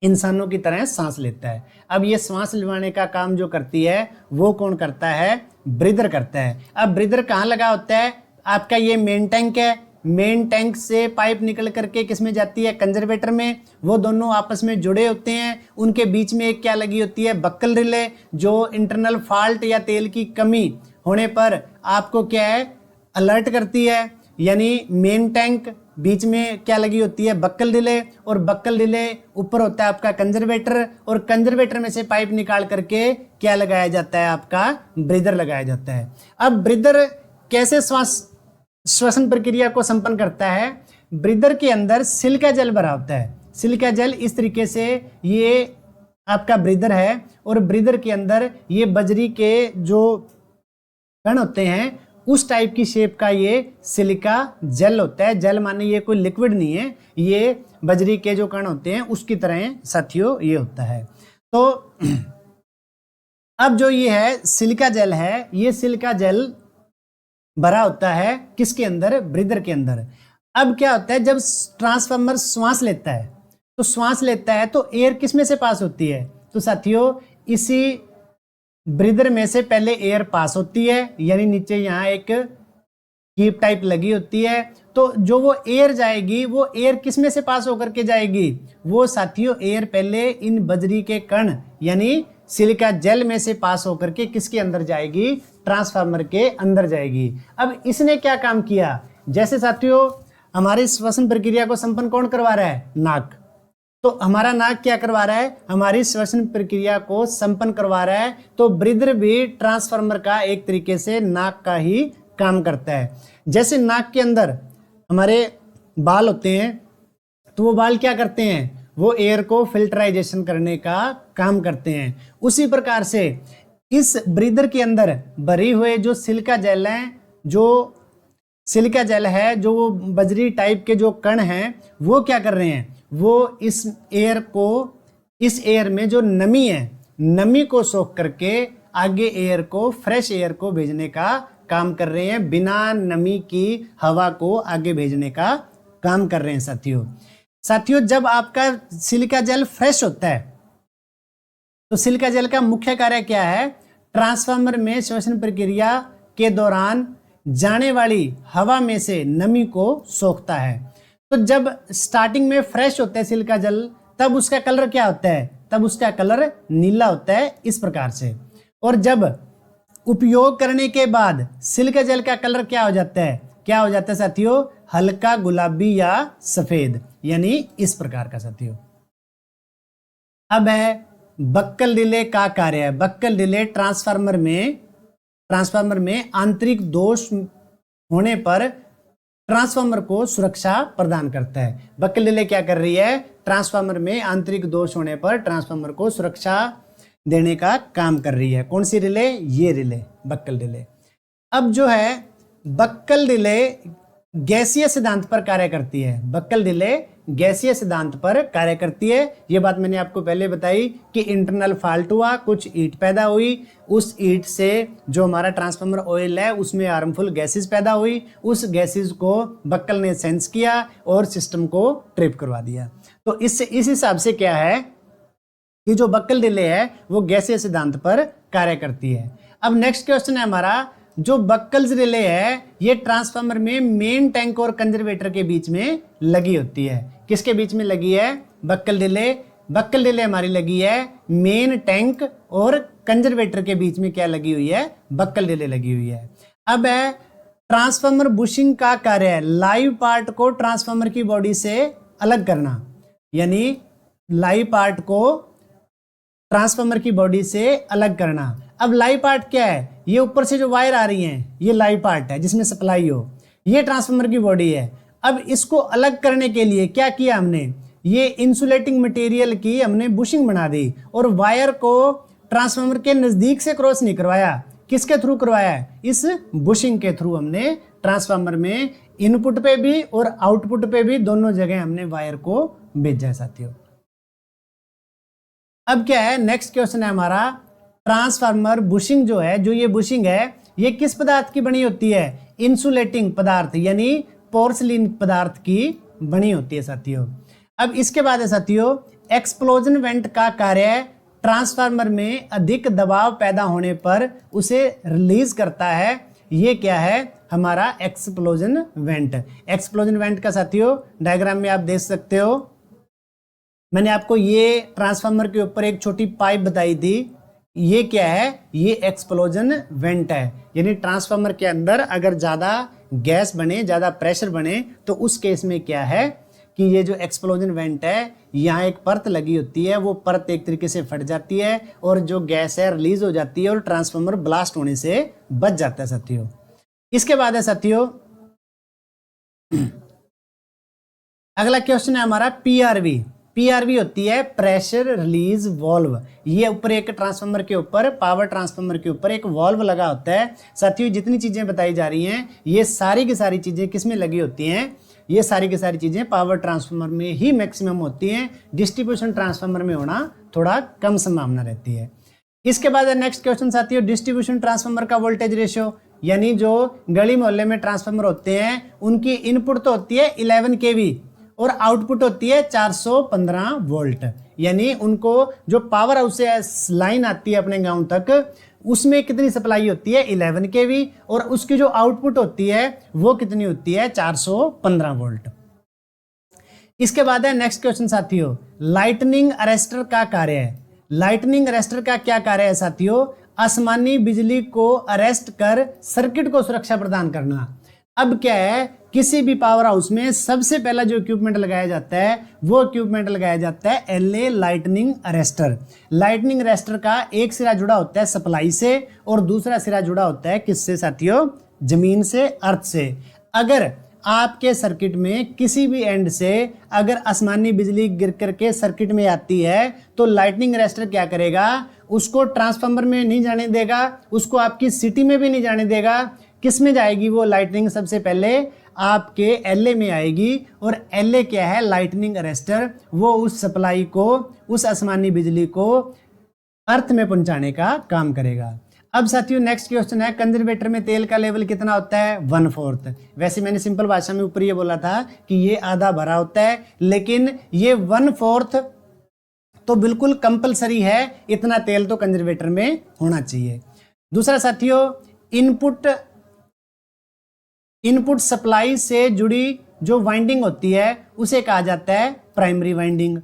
इंसानों की तरह सांस लेता है। अब ये सांस लेवाने का काम जो करती है वो कौन करता है, ब्रीदर करता है। अब ब्रीदर कहाँ लगा होता है, आपका ये मेन टैंक है, मेन टैंक से पाइप निकल करके किस में जाती है, कंजर्वेटर में। वो दोनों आपस में जुड़े होते हैं, उनके बीच में एक क्या लगी होती है, बक्कल रिले, जो इंटरनल फॉल्ट या तेल की कमी होने पर आपको क्या है, अलर्ट करती है। यानी मेन टैंक बीच में क्या लगी होती है, बक्कल रिले, और बक्कल रिले ऊपर होता है आपका कंजर्वेटर, और कंजर्वेटर में से पाइप निकाल करके क्या लगाया जाता है, आपका ब्रीदर लगाया जाता है। अब ब्रीदर कैसे श्वसन प्रक्रिया को संपन्न करता है, ब्रीदर के अंदर सिलिका जेल भरा होता है। सिलिका जेल इस तरीके से ये आपका ब्रीदर है, और ब्रीदर के अंदर ये बजरी के जो कण होते हैं उस टाइप की शेप का ये सिलिका जेल होता है। जेल माने ये कोई लिक्विड नहीं है, ये बजरी के जो कण होते हैं उसकी तरह साथियों ये होता है। तो अब जो ये है सिलिका जेल है, ये सिलिका जेल भरा होता है किसके अंदर, ब्रीदर के अंदर। अब क्या होता है, जब ट्रांसफार्मर श्वास लेता है तो श्वास लेता है तो एयर किस में से पास होती है, तो साथियों इसी ब्रीदर में से पहले एयर पास होती है, यानी नीचे यहाँ एक कीप टाइप लगी होती है। तो जो वो एयर जाएगी वो एयर किस में से पास होकर के जाएगी, वो साथियों एयर पहले इन बजरी के कण यानी सिलिका जेल में से पास होकर के किसके अंदर जाएगी, ट्रांसफार्मर के अंदर जाएगी। अब इसने क्या काम किया, जैसे साथियों हमारी श्वसन प्रक्रिया को संपन्न कौन करवा रहा है, नाक। तो हमारा नाक क्या करवा रहा है, हमारी श्वसन प्रक्रिया को संपन्न करवा रहा है। तो ब्रीदर भी ट्रांसफार्मर का एक तरीके से नाक का ही काम करता है। जैसे नाक के अंदर हमारे बाल होते हैं तो वो बाल क्या करते हैं, वो एयर को फिल्टराइजेशन करने का काम करते हैं। उसी प्रकार से इस ब्रीदर के अंदर भरी हुए जो सिलिका जेल है, जो सिलिका जेल है, जो वो बजरी टाइप के जो कण हैं, वो क्या कर रहे हैं, वो इस एयर को, इस एयर में जो नमी है, नमी को सोख करके आगे एयर को, फ्रेश एयर को भेजने का काम कर रहे हैं। बिना नमी की हवा को आगे भेजने का काम कर रहे हैं साथियों। जब आपका सिलिका जेल फ्रेश होता है तो सिलिका जेल का मुख्य कार्य क्या है, ट्रांसफार्मर में श्वसन प्रक्रिया के दौरान जाने वाली हवा में से नमी को सोखता है। तो जब स्टार्टिंग में फ्रेश होता है सिलिका जेल, तब उसका कलर क्या होता है, तब उसका कलर नीला होता है इस प्रकार से। और जब उपयोग करने के बाद सिलिका जेल का कलर क्या हो जाता है, क्या हो जाता है साथियों, हल्का गुलाबी या सफेद, यानी इस प्रकार का साथियों। अब है बक्कल रिले का कार्य है। बक्कल रिले ट्रांसफार्मर में आंतरिक दोष होने पर ट्रांसफार्मर को सुरक्षा प्रदान करता है। बक्कल रिले क्या कर रही है, ट्रांसफार्मर में आंतरिक दोष होने पर ट्रांसफार्मर को सुरक्षा देने का काम कर रही है। कौन सी रिले, ये रिले, बक्कल रिले। अब जो है बक्कल रिले गैसीय सिद्धांत पर कार्य करती है। बक्कल रिले गैसीय सिद्धांत पर कार्य करती है। ये बात मैंने आपको पहले बताई कि इंटरनल फॉल्ट हुआ, कुछ हीट पैदा हुई, उस हीट से जो हमारा ट्रांसफार्मर ऑयल है उसमें हार्मफुल गैसेस पैदा हुई, उस गैसेस को बक्कल ने सेंस किया और सिस्टम को ट्रिप करवा दिया। तो इस हिसाब से क्या है कि जो बक्कल रिले है वो गैसीय सिद्धांत पर कार्य करती है। अब नेक्स्ट क्वेश्चन है हमारा, जो बक्कल्स रिले है ये ट्रांसफार्मर में मेन टैंक और कंजर्वेटर के बीच में लगी होती है। किसके बीच में लगी है, बक्कल रिले। बक्कल रिले हमारी लगी है मेन टैंक और कंजर्वेटर के बीच में क्या लगी हुई है, बक्कल रिले लगी हुई है। अब है ट्रांसफार्मर बुशिंग का कार्य है लाइव पार्ट को ट्रांसफार्मर की बॉडी से अलग करना, यानी लाइव पार्ट को ट्रांसफार्मर की बॉडी से अलग करना। अब लाइव पार्ट क्या है, ये ऊपर से जो वायर आ रही हैं ये लाइव पार्ट है जिसमें सप्लाई हो, ये ट्रांसफार्मर की बॉडी है। अब इसको अलग करने के लिए क्या किया हमने, ये इंसुलेटिंग मटेरियल की हमने बुशिंग बना दी और वायर को ट्रांसफार्मर के नजदीक से क्रॉस नहीं करवाया, किसके थ्रू करवाया है, इस बुशिंग के थ्रू हमने ट्रांसफार्मर में इनपुट पे भी और आउटपुट पे भी दोनों जगह हमने वायर को भेजा है साथियों। अब क्या है, नेक्स्ट क्वेश्चन है हमारा, ट्रांसफार्मर बुशिंग जो है, जो ये बुशिंग है ये किस पदार्थ की बनी होती है, इंसुलेटिंग पदार्थ यानी पोर्सलिन पदार्थ की बनी होती है साथियों। अब इसके बाद है साथियों एक्सप्लोजन वेंट का कार्य ट्रांसफार्मर में अधिक दबाव पैदा होने पर उसे रिलीज करता है। ये क्या है हमारा एक्सप्लोजन वेंट। एक्सप्लोजन वेंट का साथियों डायग्राम में आप देख सकते हो, मैंने आपको ये ट्रांसफार्मर के ऊपर एक छोटी पाइप बताई थी, ये क्या है, ये एक्सप्लोजन वेंट है। यानी ट्रांसफार्मर के अंदर अगर ज़्यादा गैस बने, ज़्यादा प्रेशर बने तो उस केस में क्या है कि ये जो एक्सप्लोजन वेंट है यहाँ एक परत लगी होती है, वो परत एक तरीके से फट जाती है और जो गैस है रिलीज हो जाती है और ट्रांसफार्मर ब्लास्ट होने से बच जाता है साथियों। इसके बाद है साथियों अगला क्वेश्चन है हमारा पीआरवी। पीआरवी होती है प्रेशर रिलीज वॉल्व। ये ऊपर एक ट्रांसफार्मर के ऊपर, पावर ट्रांसफार्मर के ऊपर एक वॉल्व लगा होता है साथियों। जितनी चीजें बताई जा रही हैं ये सारी की सारी चीजें किस में लगी होती हैं, ये सारी की सारी चीजें पावर ट्रांसफार्मर में ही मैक्सिमम होती हैं। डिस्ट्रीब्यूशन ट्रांसफार्मर में होना थोड़ा कम संभावना रहती है। इसके बाद नेक्स्ट क्वेश्चन साथियों डिस्ट्रीब्यूशन ट्रांसफार्मर का वोल्टेज रेशियो। यानी जो गली मोहल्ले में ट्रांसफार्मर होते हैं उनकी इनपुट तो होती है 11 केवी और आउटपुट होती है 415 वोल्ट। यानी उनको जो पावर हाउस से लाइन आती है अपने गांव तक, उसमें कितनी सप्लाई होती है 11 केवी और उसकी जो आउटपुट होती है वो कितनी होती है 415 वोल्ट। इसके बाद है नेक्स्ट क्वेश्चन साथियों, लाइटनिंग अरेस्टर का कार्य है। लाइटनिंग अरेस्टर का क्या कार्य है साथियों? आसमानी बिजली को अरेस्ट कर सर्किट को सुरक्षा प्रदान करना। अब क्या है, किसी भी पावर हाउस में सबसे पहला जो इक्विपमेंट लगाया जाता है वो इक्विपमेंट लगाया जाता है LA lightning arrester. Lightning arrester का एक सिरा जुड़ा होता है सप्लाई से और दूसरा सिरा जुड़ा होता है किससे साथियों? जमीन से, अर्थ से। अगर आपके सर्किट में किसी भी एंड से अगर आसमानी बिजली गिर करके सर्किट में आती है तो लाइटनिंग अरेस्टर क्या करेगा? उसको ट्रांसफार्मर में नहीं जाने देगा, उसको आपकी सिटी में भी नहीं जाने देगा। किस में जाएगी वो लाइटनिंग? सबसे पहले आपके एलए में आएगी और एलए क्या है? Lightning arrester. वो उस सप्लाई को, उस आसमानी बिजली को अर्थ में पहुंचाने का काम करेगा। अब साथियों नेक्स्ट क्वेश्चन है, कंजर्वेटर में तेल का लेवल कितना होता है? 1/4। वैसे मैंने सिंपल भाषा में ऊपर ये बोला था कि ये आधा भरा होता है, लेकिन ये 1/4 तो बिल्कुल कंपलसरी है, इतना तेल तो कंजर्वेटर में होना चाहिए। दूसरा साथियों, इनपुट सप्लाई से जुड़ी जो वाइंडिंग होती है उसे कहा जाता है प्राइमरी वाइंडिंग।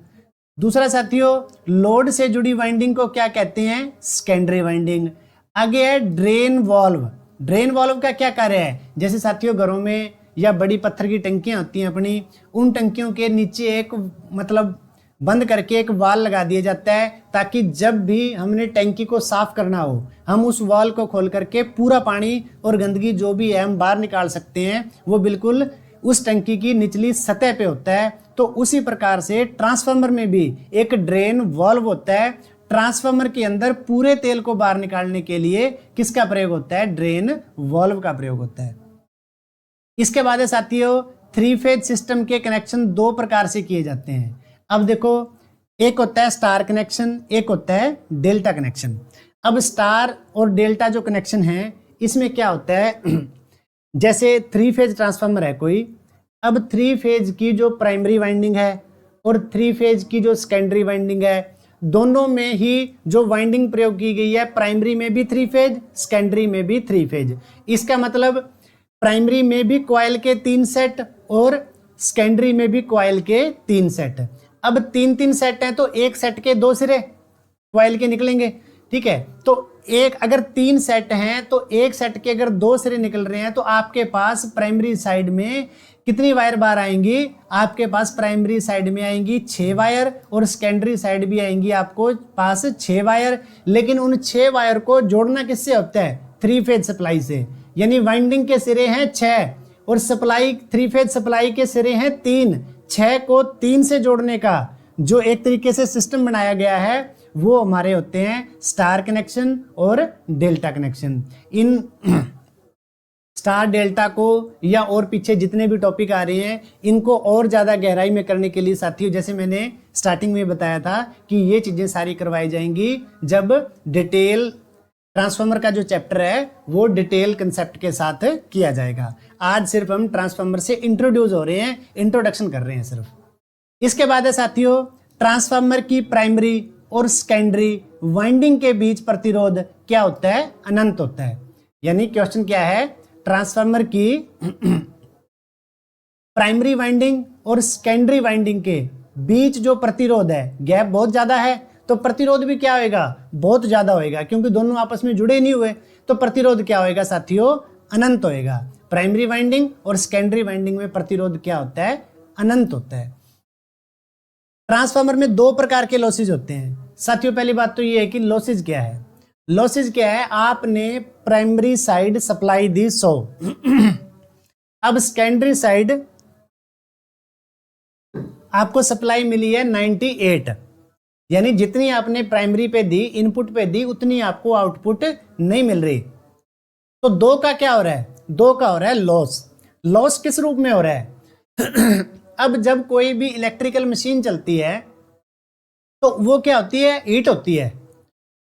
दूसरा साथियों, लोड से जुड़ी वाइंडिंग को क्या कहते हैं? Secondary winding. आगे है ड्रेन वॉल्व। ड्रेन वॉल्व का क्या कार्य है? जैसे साथियों घरों में या बड़ी पत्थर की टंकियां होती हैं अपनी, उन टंकियों के नीचे एक मतलब बंद करके एक वाल लगा दिया जाता है ताकि जब भी हमने टंकी को साफ करना हो हम उस वाल को खोल करके पूरा पानी और गंदगी जो भी है हम बाहर निकाल सकते हैं। वो बिल्कुल उस टंकी की निचली सतह पे होता है। तो उसी प्रकार से ट्रांसफार्मर में भी एक ड्रेन वॉल्व होता है। ट्रांसफार्मर के अंदर पूरे तेल को बाहर निकालने के लिए किसका प्रयोग होता है? ड्रेन वॉल्व का प्रयोग होता है। इसके बाद है साथियों, 3 फेज सिस्टम के कनेक्शन 2 प्रकार से किए जाते हैं। अब देखो, एक होता है स्टार कनेक्शन, एक होता है डेल्टा कनेक्शन। अब स्टार और डेल्टा जो कनेक्शन है इसमें क्या होता है, जैसे 3 फेज ट्रांसफार्मर है कोई, अब 3 फेज की जो प्राइमरी वाइंडिंग है और 3 फेज की जो सेकेंडरी वाइंडिंग है, दोनों में ही जो वाइंडिंग प्रयोग की गई है, प्राइमरी में भी 3 फेज, सेकेंडरी में भी 3 फेज। इसका मतलब प्राइमरी में भी कॉइल के 3 सेट और सेकेंडरी में भी कॉइल के 3 सेट। अब 3-3 सेट हैं तो एक सेट के 2 सिरे कॉइल के निकलेंगे, ठीक है। तो एक अगर 3 सेट हैं तो एक सेट के अगर 2 सिरे निकल रहे हैं तो आपके पास प्राइमरी साइड में कितनी वायर बाहर आएंगी? आपके पास प्राइमरी साइड में आएंगी 6 वायर और सेकेंडरी साइड भी आएंगी आपको पास 6 वायर। लेकिन उन 6 वायर को जोड़ना किससे होता है? 3 फेज सप्लाई से। यानी वाइंडिंग के सिरे हैं 6 और सप्लाई 3 फेज सप्लाई के सिरे हैं 3। 6 को 3 से जोड़ने का जो एक तरीके से सिस्टम बनाया गया है वो हमारे होते हैं स्टार कनेक्शन और delta connection. In star delta को या और पीछे जितने भी टॉपिक आ रहे हैं इनको और ज़्यादा गहराई में करने के लिए साथियों, जैसे मैंने स्टार्टिंग में बताया था कि ये चीज़ें सारी करवाई जाएंगी जब डिटेल ट्रांसफार्मर का जो चैप्टर है वो डिटेल कंसेप्ट के साथ किया जाएगा। आज सिर्फ हम ट्रांसफार्मर से इंट्रोड्यूस हो रहे हैं, इंट्रोडक्शन कर रहे हैं सिर्फ। इसके बाद है साथियों, ट्रांसफार्मर की प्राइमरी और सेकेंडरी वाइंडिंग के बीच प्रतिरोध क्या होता है? अनंत होता है। यानी क्वेश्चन क्या है, ट्रांसफार्मर की प्राइमरी वाइंडिंग और सेकेंडरी वाइंडिंग के बीच जो प्रतिरोध है, गैप बहुत ज्यादा है तो प्रतिरोध भी क्या होएगा? बहुत ज्यादा होएगा, क्योंकि दोनों आपस में जुड़े नहीं हुए। तो प्रतिरोध क्या होएगा साथियों? अनंत होएगा। प्राइमरी वाइंडिंग और सेकेंडरी वाइंडिंग में प्रतिरोध क्या होता है? अनंत होता है। ट्रांसफार्मर में 2 प्रकार के लॉसेज होते हैं साथियों। पहली बात तो ये है कि लॉसेज क्या है? लॉसेज क्या है? आपने प्राइमरी साइड सप्लाई दी 100, अब सेकेंडरी साइड आपको सप्लाई मिली है 98, यानी जितनी आपने प्राइमरी पे दी, इनपुट पे दी, उतनी आपको आउटपुट नहीं मिल रही। तो 2 का क्या हो रहा है? 2 का हो रहा है लॉस। लॉस किस रूप में हो रहा है? अब जब कोई भी इलेक्ट्रिकल मशीन चलती है तो वो क्या होती है? हीट होती है।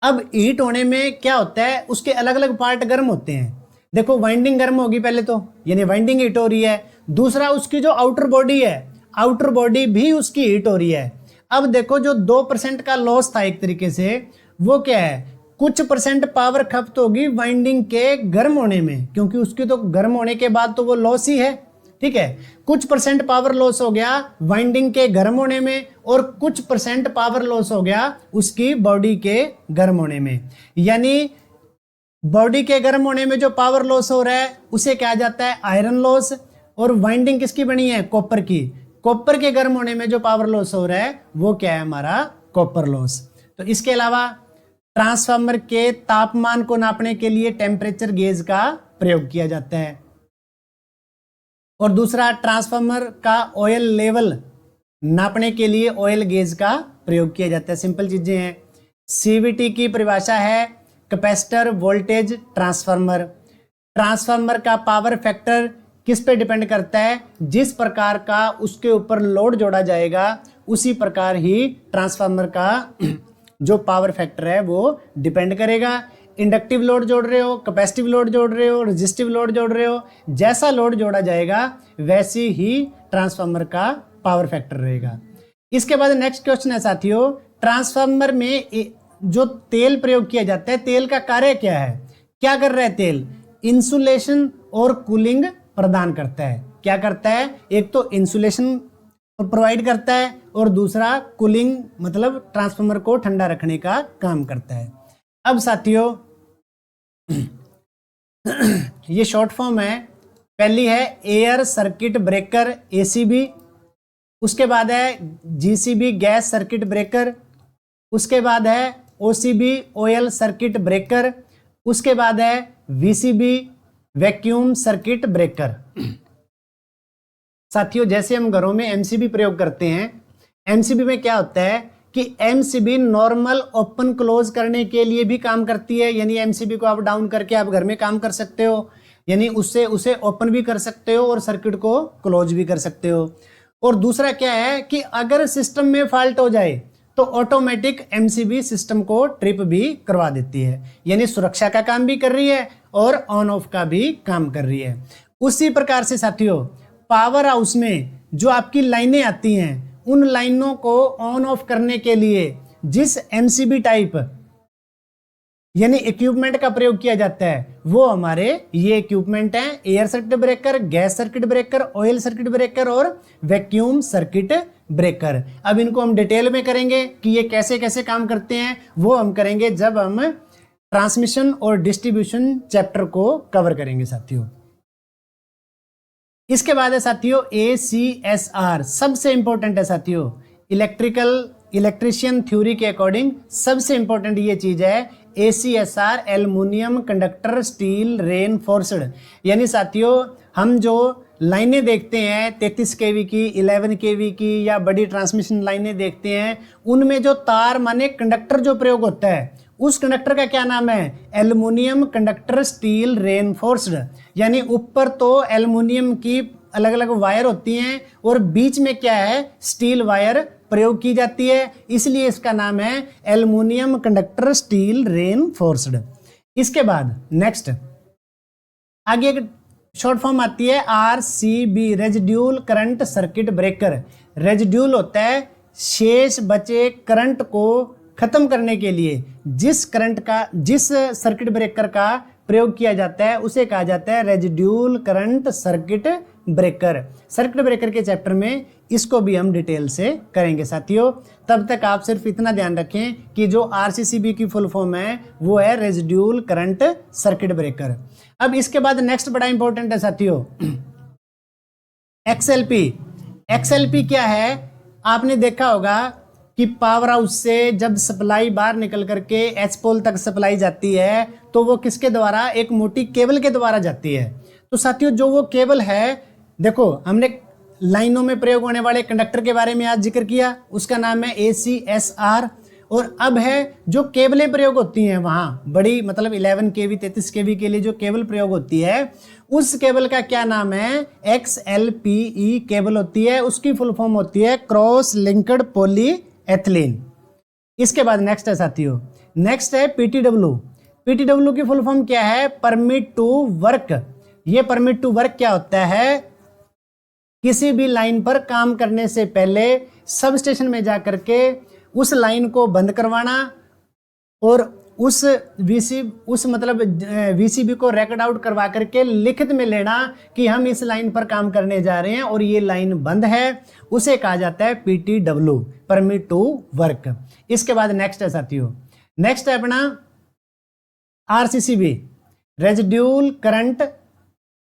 अब हीट होने में क्या होता है? उसके अलग अलग पार्ट गर्म होते हैं। देखो वाइंडिंग गर्म होगी पहले तो, यानी वाइंडिंग हीट हो रही है। दूसरा उसकी जो आउटर बॉडी है, आउटर बॉडी भी उसकी हीट हो रही है। अब देखो जो 2% का लॉस था एक तरीके से, वो क्या है, कुछ परसेंट पावर खपत होगी वाइंडिंग के गर्म होने में, क्योंकि उसकी तो गर्म होने के बाद तो वो लॉस ही है, ठीक है। कुछ परसेंट पावर लॉस हो गया वाइंडिंग के गर्म होने में, और कुछ परसेंट पावर लॉस हो गया उसकी बॉडी के गर्म होने में। यानी बॉडी के गर्म होने में जो पावर लॉस हो रहा है उसे कहा जाता है आयरन लॉस, और वाइंडिंग किसकी बनी है, कॉपर की। कॉपर के गर्म होने में जो पावर लॉस हो रहा है वो क्या है, हमारा कॉपर लॉस। तो इसके अलावा ट्रांसफार्मर के तापमान को नापने के लिए टेम्परेचर गेज का प्रयोग किया जाता है। और दूसरा, ट्रांसफार्मर का ऑयल लेवल नापने के लिए ऑयल गेज का प्रयोग किया जाता है। सिंपल चीजें हैं। सीवीटी की परिभाषा है कैपेसिटर वोल्टेज ट्रांसफार्मर। ट्रांसफार्मर का पावर फैक्टर किस पे डिपेंड करता है, जिस प्रकार का उसके ऊपर लोड जोड़ा जाएगा उसी प्रकार ही ट्रांसफार्मर का जो पावर फैक्टर है वो डिपेंड करेगा। इंडक्टिव लोड जोड़ रहे हो, कैपेसिटिव लोड जोड़ रहे हो, रेजिस्टिव लोड जोड़ रहे हो, जैसा लोड जोड़ा जाएगा वैसे ही ट्रांसफार्मर का पावर फैक्टर रहेगा। इसके बाद नेक्स्ट क्वेश्चन है साथियों, ट्रांसफार्मर में जो तेल प्रयोग किया जाता है, तेल का कार्य क्या है, क्या कर रहा है तेल, इंसुलेशन और कूलिंग प्रदान करता है। क्या करता है, एक तो इंसुलेशन प्रोवाइड करता है और दूसरा कूलिंग मतलब ट्रांसफार्मर को ठंडा रखने का काम करता है। अब साथियों ये शॉर्ट फॉर्म है। पहली है एयर सर्किट ब्रेकर एसीबी, उसके बाद है जीसीबी गैस सर्किट ब्रेकर, उसके बाद है ओसीबी ऑयल सर्किट ब्रेकर, उसके बाद है वीसीबी वैक्यूम सर्किट ब्रेकर। साथियों जैसे हम घरों में एमसीबी प्रयोग करते हैं, एमसीबी में क्या होता है कि एमसीबी नॉर्मल ओपन क्लोज करने के लिए भी काम करती है। यानी एमसीबी को आप डाउन करके आप घर में काम कर सकते हो, यानी उससे उसे ओपन भी कर सकते हो और सर्किट को क्लोज भी कर सकते हो। और दूसरा क्या है कि अगर सिस्टम में फॉल्ट हो जाए तो ऑटोमेटिक एमसीबी सिस्टम को ट्रिप भी करवा देती है, यानी सुरक्षा का काम भी कर रही है और ऑन ऑफ का भी काम कर रही है। उसी प्रकार से साथियों पावर हाउस में जो आपकी लाइनें आती हैं, उन लाइनों को ऑन ऑफ करने के लिए जिस एमसीबी टाइप यानी इक्विपमेंट का प्रयोग किया जाता है वो हमारे ये इक्विपमेंट हैं, air circuit breaker, gas circuit breaker, oil circuit breaker और वैक्यूम सर्किट ब्रेकर। अब इनको हम डिटेल में करेंगे कि ये कैसे कैसे काम करते हैं, वो हम करेंगे जब हम ट्रांसमिशन और डिस्ट्रीब्यूशन चैप्टर को कवर करेंगे साथियों। इसके बाद है साथियों ACSR, सबसे इंपॉर्टेंट है साथियों। इलेक्ट्रिशियन थ्योरी के अकॉर्डिंग सबसे इंपॉर्टेंट ये चीज है ACSR, aluminium conductor steel reinforced. यानी साथियों हम जो लाइनें देखते हैं 33 kV की, 11 kV की या बड़ी ट्रांसमिशन लाइनें देखते हैं, उनमें जो तार माने कंडक्टर जो प्रयोग होता है उस कंडक्टर का क्या नाम है, एल्युमिनियम कंडक्टर स्टील रेनफोर्स्ड। यानी ऊपर तो एल्युमिनियम की अलग अलग वायर होती हैं और बीच में क्या है, स्टील वायर प्रयोग की जाती है, इसलिए इसका नाम है एल्युमिनियम कंडक्टर स्टील रेनफोर्स्ड। इसके बाद नेक्स्ट आगे एक शॉर्ट फॉर्म आती है RCB, residual current circuit breaker. Residual होता है शेष बचे करंट को खत्म करने के लिए जिस सर्किट ब्रेकर का प्रयोग किया जाता है उसे कहा जाता है residual current circuit breaker. Circuit breaker के चैप्टर में इसको भी हम डिटेल से करेंगे साथियों। तब तक आप सिर्फ इतना ध्यान रखें कि जो RCCB की फुल फॉर्म है वो है रेजिड्यूल करंट सर्किट ब्रेकर। अब इसके बाद नेक्स्ट बड़ा इंपॉर्टेंट है साथियों XLP क्या है, आपने देखा होगा कि पावर हाउस से जब सप्लाई बाहर निकल करके एच पोल तक सप्लाई जाती है तो वो किसके द्वारा, एक मोटी केबल के द्वारा जाती है। तो साथियों जो वो केबल है, देखो हमने लाइनों में प्रयोग होने वाले कंडक्टर के बारे में आज जिक्र किया, उसका नाम है ACSR। और अब है जो केबलें प्रयोग होती हैं वहां बड़ी मतलब 11 kV 33 kV के लिए जो केबल प्रयोग होती है उस केबल का क्या नाम है, XLPE केबल होती है। उसकी फुल फॉर्म होती है क्रॉस लिंक्ड पॉली एथिलीन। इसके बाद नेक्स्ट है साथियों, नेक्स्ट है PTW, PTW की फुल फॉर्म क्या है? Permit to work. ये परमिट टू वर्क क्या होता है? किसी भी लाइन पर काम करने से पहले सब स्टेशन में जाकर के उस लाइन को बंद करवाना और उस VCB को रिकॉर्ड आउट करवा करके लिखित में लेना कि हम इस लाइन पर काम करने जा रहे हैं और ये लाइन बंद है, उसे कहा जाता है PTW, परमिट टू वर्क। इसके बाद नेक्स्ट है साथियों, नेक्स्ट है अपना RCCB, residual current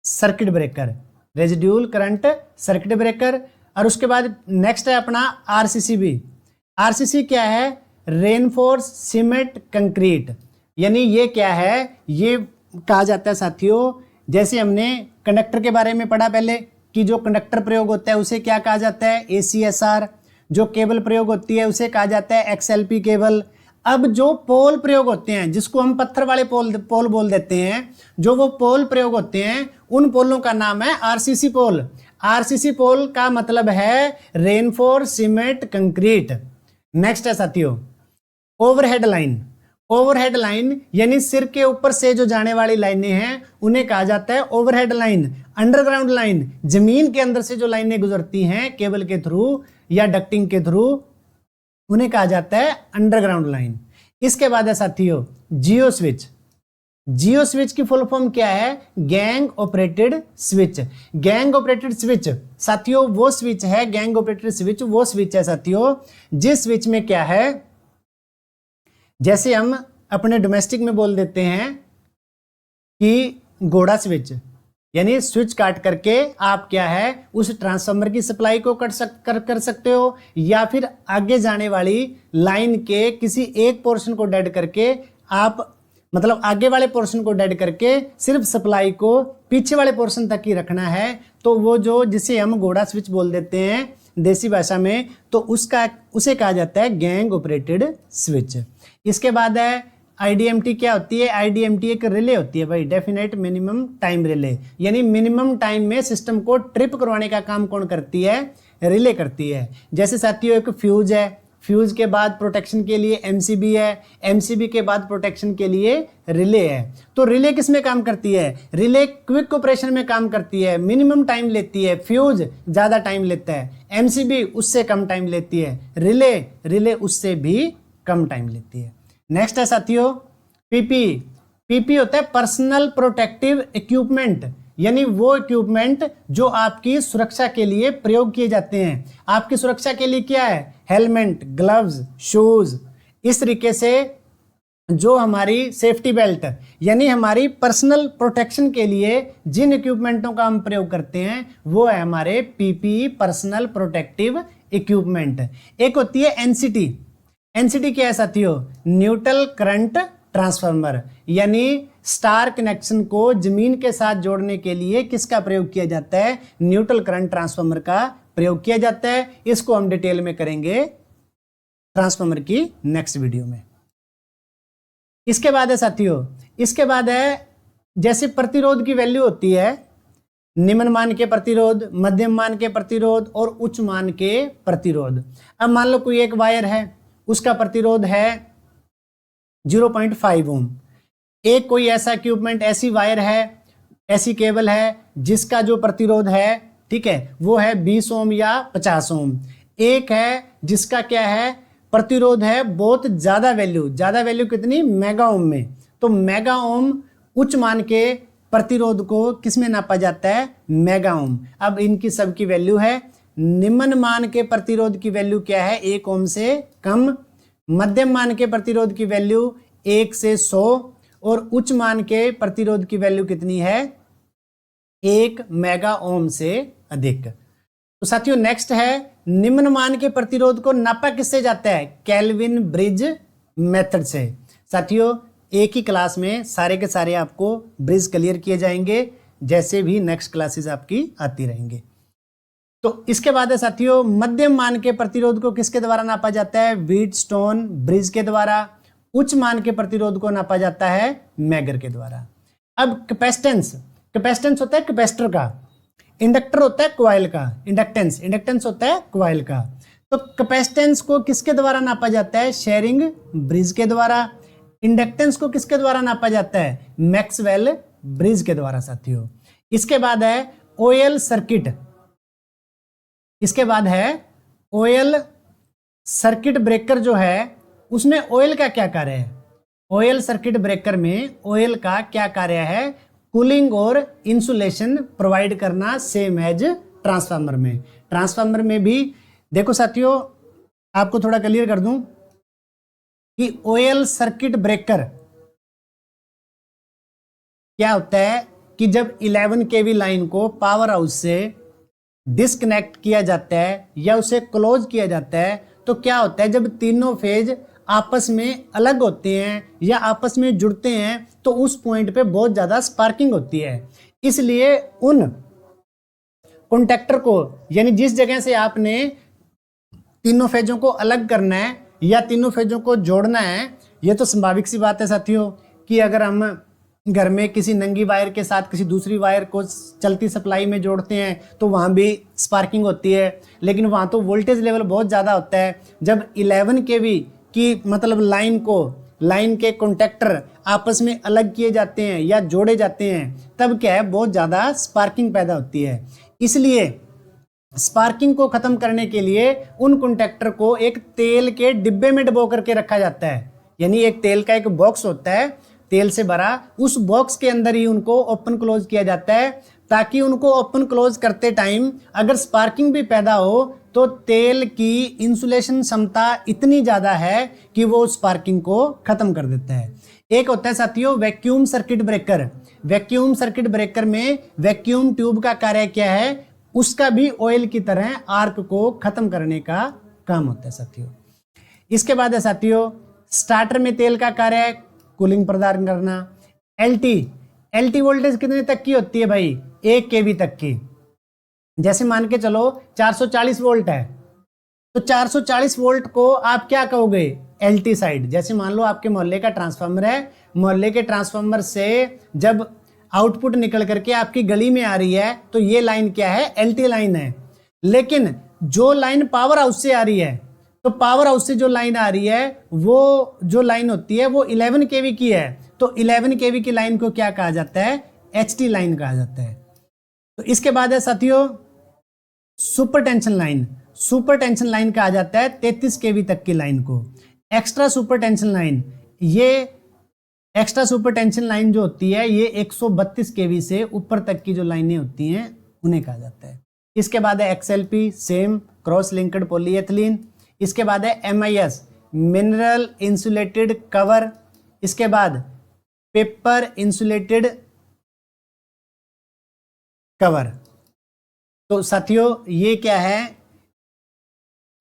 circuit breaker, residual current circuit breaker. और उसके बाद नेक्स्ट है अपना RCC क्या है? Reinforce cement concrete. यानी ये क्या है? ये कहा जाता है साथियों, जैसे हमने कंडक्टर के बारे में पढ़ा पहले कि जो कंडक्टर प्रयोग होता है उसे क्या कहा जाता है? ACSR। जो केबल प्रयोग होती है उसे कहा जाता है XLP केबल। अब जो पोल प्रयोग होते हैं, जिसको हम पत्थर वाले पोल बोल देते हैं, जो वो पोल प्रयोग होते हैं उन पोलों का नाम है RCC पोल। RCC पोल का मतलब है रेनफोर्स सीमेंट कंक्रीट। नेक्स्ट है साथियों ओवरहेड लाइन। ओवरहेड लाइन यानी सिर के ऊपर से जो जाने वाली लाइनें हैं उन्हें कहा जाता है ओवरहेड लाइन। अंडरग्राउंड लाइन, जमीन के अंदर से जो लाइनें गुजरती हैं केबल के थ्रू या डक्टिंग के थ्रू, उन्हें कहा जाता है अंडरग्राउंड लाइन। इसके बाद है साथियों जियो स्विच। जियो स्विच की फुल फॉर्म क्या है? Gang operated switch. Gang operated switch साथियों वो स्विच है, गैंग ऑपरेटेड स्विच वो स्विच है साथियों जिस स्विच में क्या है, जैसे हम अपने डोमेस्टिक में बोल देते हैं कि घोड़ा स्विच, यानी स्विच काट करके आप क्या है उस ट्रांसफार्मर की सप्लाई को कर सकते हो, या फिर आगे जाने वाली लाइन के किसी एक पोर्शन को डेड करके आप, मतलब आगे वाले पोर्शन को डेड करके सिर्फ सप्लाई को पीछे वाले पोर्शन तक ही रखना है, तो वो जो जिसे हम घोड़ा स्विच बोल देते हैं देसी भाषा में, तो उसे कहा जाता है गैंग ऑपरेटेड स्विच। इसके बाद है IDMT। क्या होती है? IDMT एक रिले होती है भाई, डेफिनेट मिनिमम टाइम रिले, यानी मिनिमम टाइम में सिस्टम को ट्रिप करवाने का काम कौन करती है? रिले करती है। जैसे साथियों एक फ्यूज है, फ्यूज के बाद प्रोटेक्शन के लिए MCB है, MCB के बाद प्रोटेक्शन के लिए रिले है। तो रिले किस में काम करती है? रिले क्विक ऑपरेशन में काम करती है, मिनिमम टाइम लेती है। फ्यूज ज्यादा टाइम लेता है, MCB उससे कम टाइम लेती है, रिले उससे भी कम टाइम लेती है। नेक्स्ट है साथियों PP होता है पर्सनल प्रोटेक्टिव इक्विपमेंट, यानी वो इक्विपमेंट जो आपकी सुरक्षा के लिए प्रयोग किए जाते हैं। आपकी सुरक्षा के लिए क्या है? Helmet, gloves, shoes. इस तरीके से जो हमारी सेफ्टी बेल्ट, यानी हमारी पर्सनल प्रोटेक्शन के लिए जिन इक्विपमेंटों का हम प्रयोग करते हैं वो है हमारे PPE, पर्सनल प्रोटेक्टिव इक्विपमेंट। एक होती है NCT क्या है साथियों? न्यूट्रल करंट ट्रांसफार्मर, यानी स्टार कनेक्शन को जमीन के साथ जोड़ने के लिए किसका प्रयोग किया जाता है? न्यूट्रल करंट ट्रांसफार्मर का प्रयोग किया जाता है। इसको हम डिटेल में करेंगे ट्रांसफार्मर की नेक्स्ट वीडियो में। इसके बाद है साथियों, इसके बाद है जैसे प्रतिरोध की वैल्यू होती है, निम्न मान के प्रतिरोध, मध्यम मान के प्रतिरोध और उच्च मान के प्रतिरोध। अब मान लो कोई एक वायर है, उसका प्रतिरोध है 0.5 ओम। एक कोई ऐसा इक्विपमेंट, ऐसी वायर है, ऐसी केबल है जिसका जो प्रतिरोध है, ठीक है, वो है 20 ओम या 50 ओम। एक है जिसका क्या है प्रतिरोध है बहुत ज्यादा वैल्यू कितनी? मेगा ओम में। तो मेगा ओम उच्च मान के प्रतिरोध को किस में नापा जाता है? Mega ohm. अब इनकी सबकी वैल्यू है। निम्न मान के प्रतिरोध की वैल्यू क्या है? 1 ओम से कम। मध्यम मान के प्रतिरोध की वैल्यू 1 से 100 और उच्च मान के प्रतिरोध की वैल्यू कितनी है? 1 मेगा ओम से अधिक। तो साथियों नेक्स्ट है निम्न मान के प्रतिरोध को नापा किससे जाता है? केल्विन ब्रिज मेथड से। साथियों एक ही क्लास में सारे के सारे आपको ब्रिज क्लियर किए जाएंगे, जैसे भी नेक्स्ट क्लासेस आपकी आती रहेंगे। तो इसके बाद है साथियों मध्यम मान के प्रतिरोध को किसके द्वारा नापा जाता है? व्हीटस्टोन ब्रिज के द्वारा। उच्च मान के प्रतिरोध को नापा जाता है मैगर के द्वारा। अब कैपेसिटेंस होता है कैपेसिटर का, इंडक्टर होता है कॉइल का, इंडक्टेंस होता है कॉइल का। तो कैपेसिटेंस को किसके द्वारा नापा जाता है? शेयरिंग ब्रिज के द्वारा। इंडक्टेंस को किसके द्वारा नापा जाता है? मैक्सवेल ब्रिज के द्वारा साथियों। इसके बाद है ऑयल सर्किट। इसके बाद है ऑयल सर्किट ब्रेकर जो है उसमें ऑयल का क्या कार्य है? ऑयल सर्किट ब्रेकर में ऑयल का क्या कार्य है? कूलिंग और इंसुलेशन प्रोवाइड करना, सेम एज ट्रांसफार्मर में। ट्रांसफार्मर में भी देखो साथियों, आपको थोड़ा क्लियर कर दूं कि ऑयल सर्किट ब्रेकर क्या होता है कि जब 11 केवी लाइन को पावर हाउस से डिस्कनेक्ट किया जाता है या उसे क्लोज किया जाता है तो क्या होता है, जब तीनों फेज आपस में अलग होते हैं या आपस में जुड़ते हैं तो उस पॉइंट पे बहुत ज्यादा स्पार्किंग होती है। इसलिए उन कॉन्टैक्टर को, यानी जिस जगह से आपने तीनों फेजों को अलग करना है या तीनों फेजों को जोड़ना है, ये तो स्वाभाविक सी बात है साथियों कि अगर हम घर में किसी नंगी वायर के साथ किसी दूसरी वायर को चलती सप्लाई में जोड़ते हैं तो वहाँ भी स्पार्किंग होती है, लेकिन वहाँ तो वोल्टेज लेवल बहुत ज़्यादा होता है। जब 11 केवी की मतलब लाइन के कॉन्टैक्टर आपस में अलग किए जाते हैं या जोड़े जाते हैं तब क्या है, बहुत ज़्यादा स्पार्किंग पैदा होती है। इसलिए स्पार्किंग को खत्म करने के लिए उन कॉन्टैक्टर को एक तेल के डिब्बे में डुबो करके रखा जाता है, यानी एक तेल का एक बॉक्स होता है तेल से भरा, उस बॉक्स के अंदर ही उनको ओपन क्लोज किया जाता है ताकि उनको ओपन क्लोज करते टाइम अगर स्पार्किंग भी पैदा हो तो तेल की इंसुलेशन क्षमता इतनी ज़्यादा है कि वो स्पार्किंग को खत्म कर देता है। एक होता है साथियों vacuum circuit breaker. Vacuum circuit breaker में वैक्यूम ट्यूब का कार्य क्या है? उसका भी ऑयल की तरह आर्क को खत्म करने का काम होता है साथियों। इसके बाद है साथियों स्टार्टर में तेल का कार्य है कूलिंग प्रदान करना। एलटी वोल्टेज कितने तक की होती है भाई? 1 केवी तक की। जैसे मान के चलो 440 वोल्ट है तो 440 वोल्ट को आप क्या कहोगे? LT side. जैसे मान लो आपके मोहल्ले का ट्रांसफार्मर है, मोहल्ले के ट्रांसफार्मर से जब आउटपुट निकल करके आपकी गली में आ रही है तो ये लाइन क्या है? एलटी लाइन है। लेकिन जो लाइन पावर हाउस से आ रही है तो पावर हाउस से जो लाइन आ रही है वो जो लाइन होती है वो 11 केवी की है, तो 11 केवी की लाइन को क्या कहा जाता है? एचटी लाइन कहा जाता है। तो इसके बाद है साथियों super tension line. Super tension line कहा जाता है 33 केवी तक की लाइन को। एक्स्ट्रा सुपर टेंशन लाइन, ये एक्स्ट्रा सुपर टेंशन लाइन जो होती है ये 132 केवी से ऊपर तक की जो लाइनें होती हैं उन्हें कहा जाता है। इसके बाद है एक्सएलपी, सेम क्रॉस लिंक्ड पॉलीएथिलीन। इसके बाद है एमआईएस, मिनरल इंसुलेटेड कवर। इसके बाद पेपर इंसुलेटेड कवर। तो साथियों ये क्या है?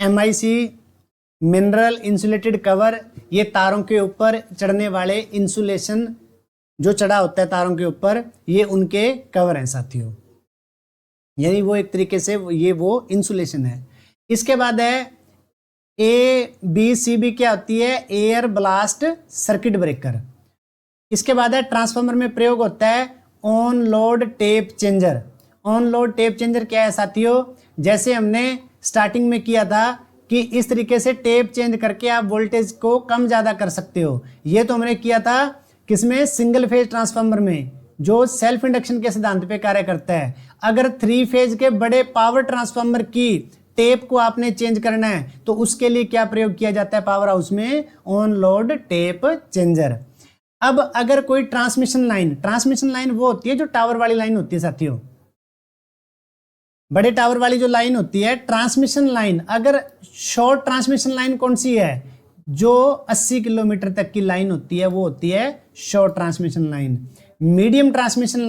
एमआईसी, मिनरल इंसुलेटेड कवर, ये तारों के ऊपर चढ़ने वाले इंसुलेशन जो चढ़ा होता है तारों के ऊपर, ये उनके कवर हैं साथियों, यानी वो एक तरीके से ये वो इंसुलेशन है। इसके बाद है ABCB क्या होती है? Air blast circuit breaker. इसके बाद है ट्रांसफार्मर में प्रयोग होता है on load tap changer. On load tap changer क्या है साथियों? जैसे हमने स्टार्टिंग में किया था कि इस तरीके से टेप चेंज करके आप वोल्टेज को कम ज़्यादा कर सकते हो, ये तो हमने किया था किसमें? सिंगल फेज ट्रांसफार्मर में जो सेल्फ इंडक्शन के सिद्धांत पे कार्य करता है। अगर 3 फेज के बड़े पावर ट्रांसफार्मर की टेप को आपने चेंज करना है तो उसके लिए क्या प्रयोग किया जाता है पावर हाउस में? On load tap changer. अब अगर कोई ट्रांसमिशन लाइन वो होती है जो टावर वाली लाइन होती है साथियों, बड़े टावर वाली जो लाइन होती है ट्रांसमिशन लाइन। अगर शॉर्ट ट्रांसमिशन लाइन कौन सी है? जो 80 किलोमीटर तक की लाइन होती है वो होती है short transmission line. Medium transmission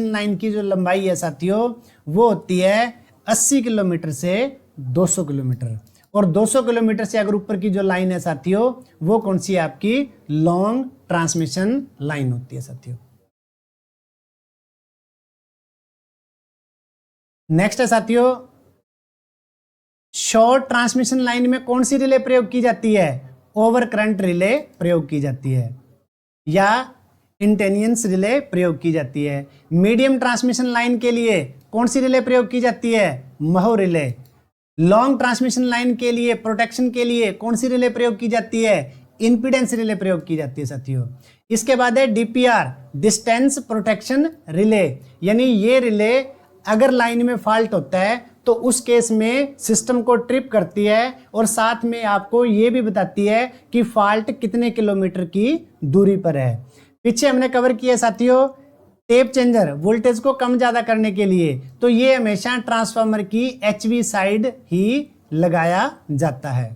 line की जो लंबाई है साथियों वो होती है 80 किलोमीटर से 200 किलोमीटर, और 200 किलोमीटर से अगर ऊपर की जो लाइन है साथियों वो कौन सी है? आपकी लॉन्ग ट्रांसमिशन लाइन होती है साथियों। नेक्स्ट है साथियों शॉर्ट ट्रांसमिशन लाइन में कौन सी रिले प्रयोग की जाती है? ओवर करंट रिले प्रयोग की जाती है या इंटेनियंस रिले प्रयोग की जाती है। मीडियम ट्रांसमिशन लाइन के लिए कौन सी रिले प्रयोग की जाती है? महो रिले। लॉन्ग ट्रांसमिशन लाइन के लिए प्रोटेक्शन के लिए कौन सी रिले प्रयोग की जाती है? इंपीडेंस रिले प्रयोग की जाती है साथियों। इसके बाद है डीपीआर, डिस्टेंस प्रोटेक्शन रिले, यानी ये रिले अगर लाइन में फॉल्ट होता है तो उस केस में सिस्टम को ट्रिप करती है और साथ में आपको ये भी बताती है कि फॉल्ट कितने किलोमीटर की दूरी पर है। पीछे हमने कवर किया साथियों टेप चेंजर वोल्टेज को कम ज्यादा करने के लिए, तो ये हमेशा ट्रांसफार्मर की एचवी साइड ही लगाया जाता है।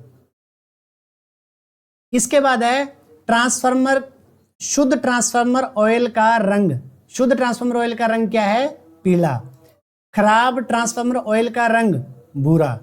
इसके बाद है ट्रांसफार्मर, शुद्ध ट्रांसफार्मर ऑयल का रंग। शुद्ध ट्रांसफार्मर ऑयल का रंग क्या है? पीला। खराब ट्रांसफार्मर ऑयल का रंग भूरा।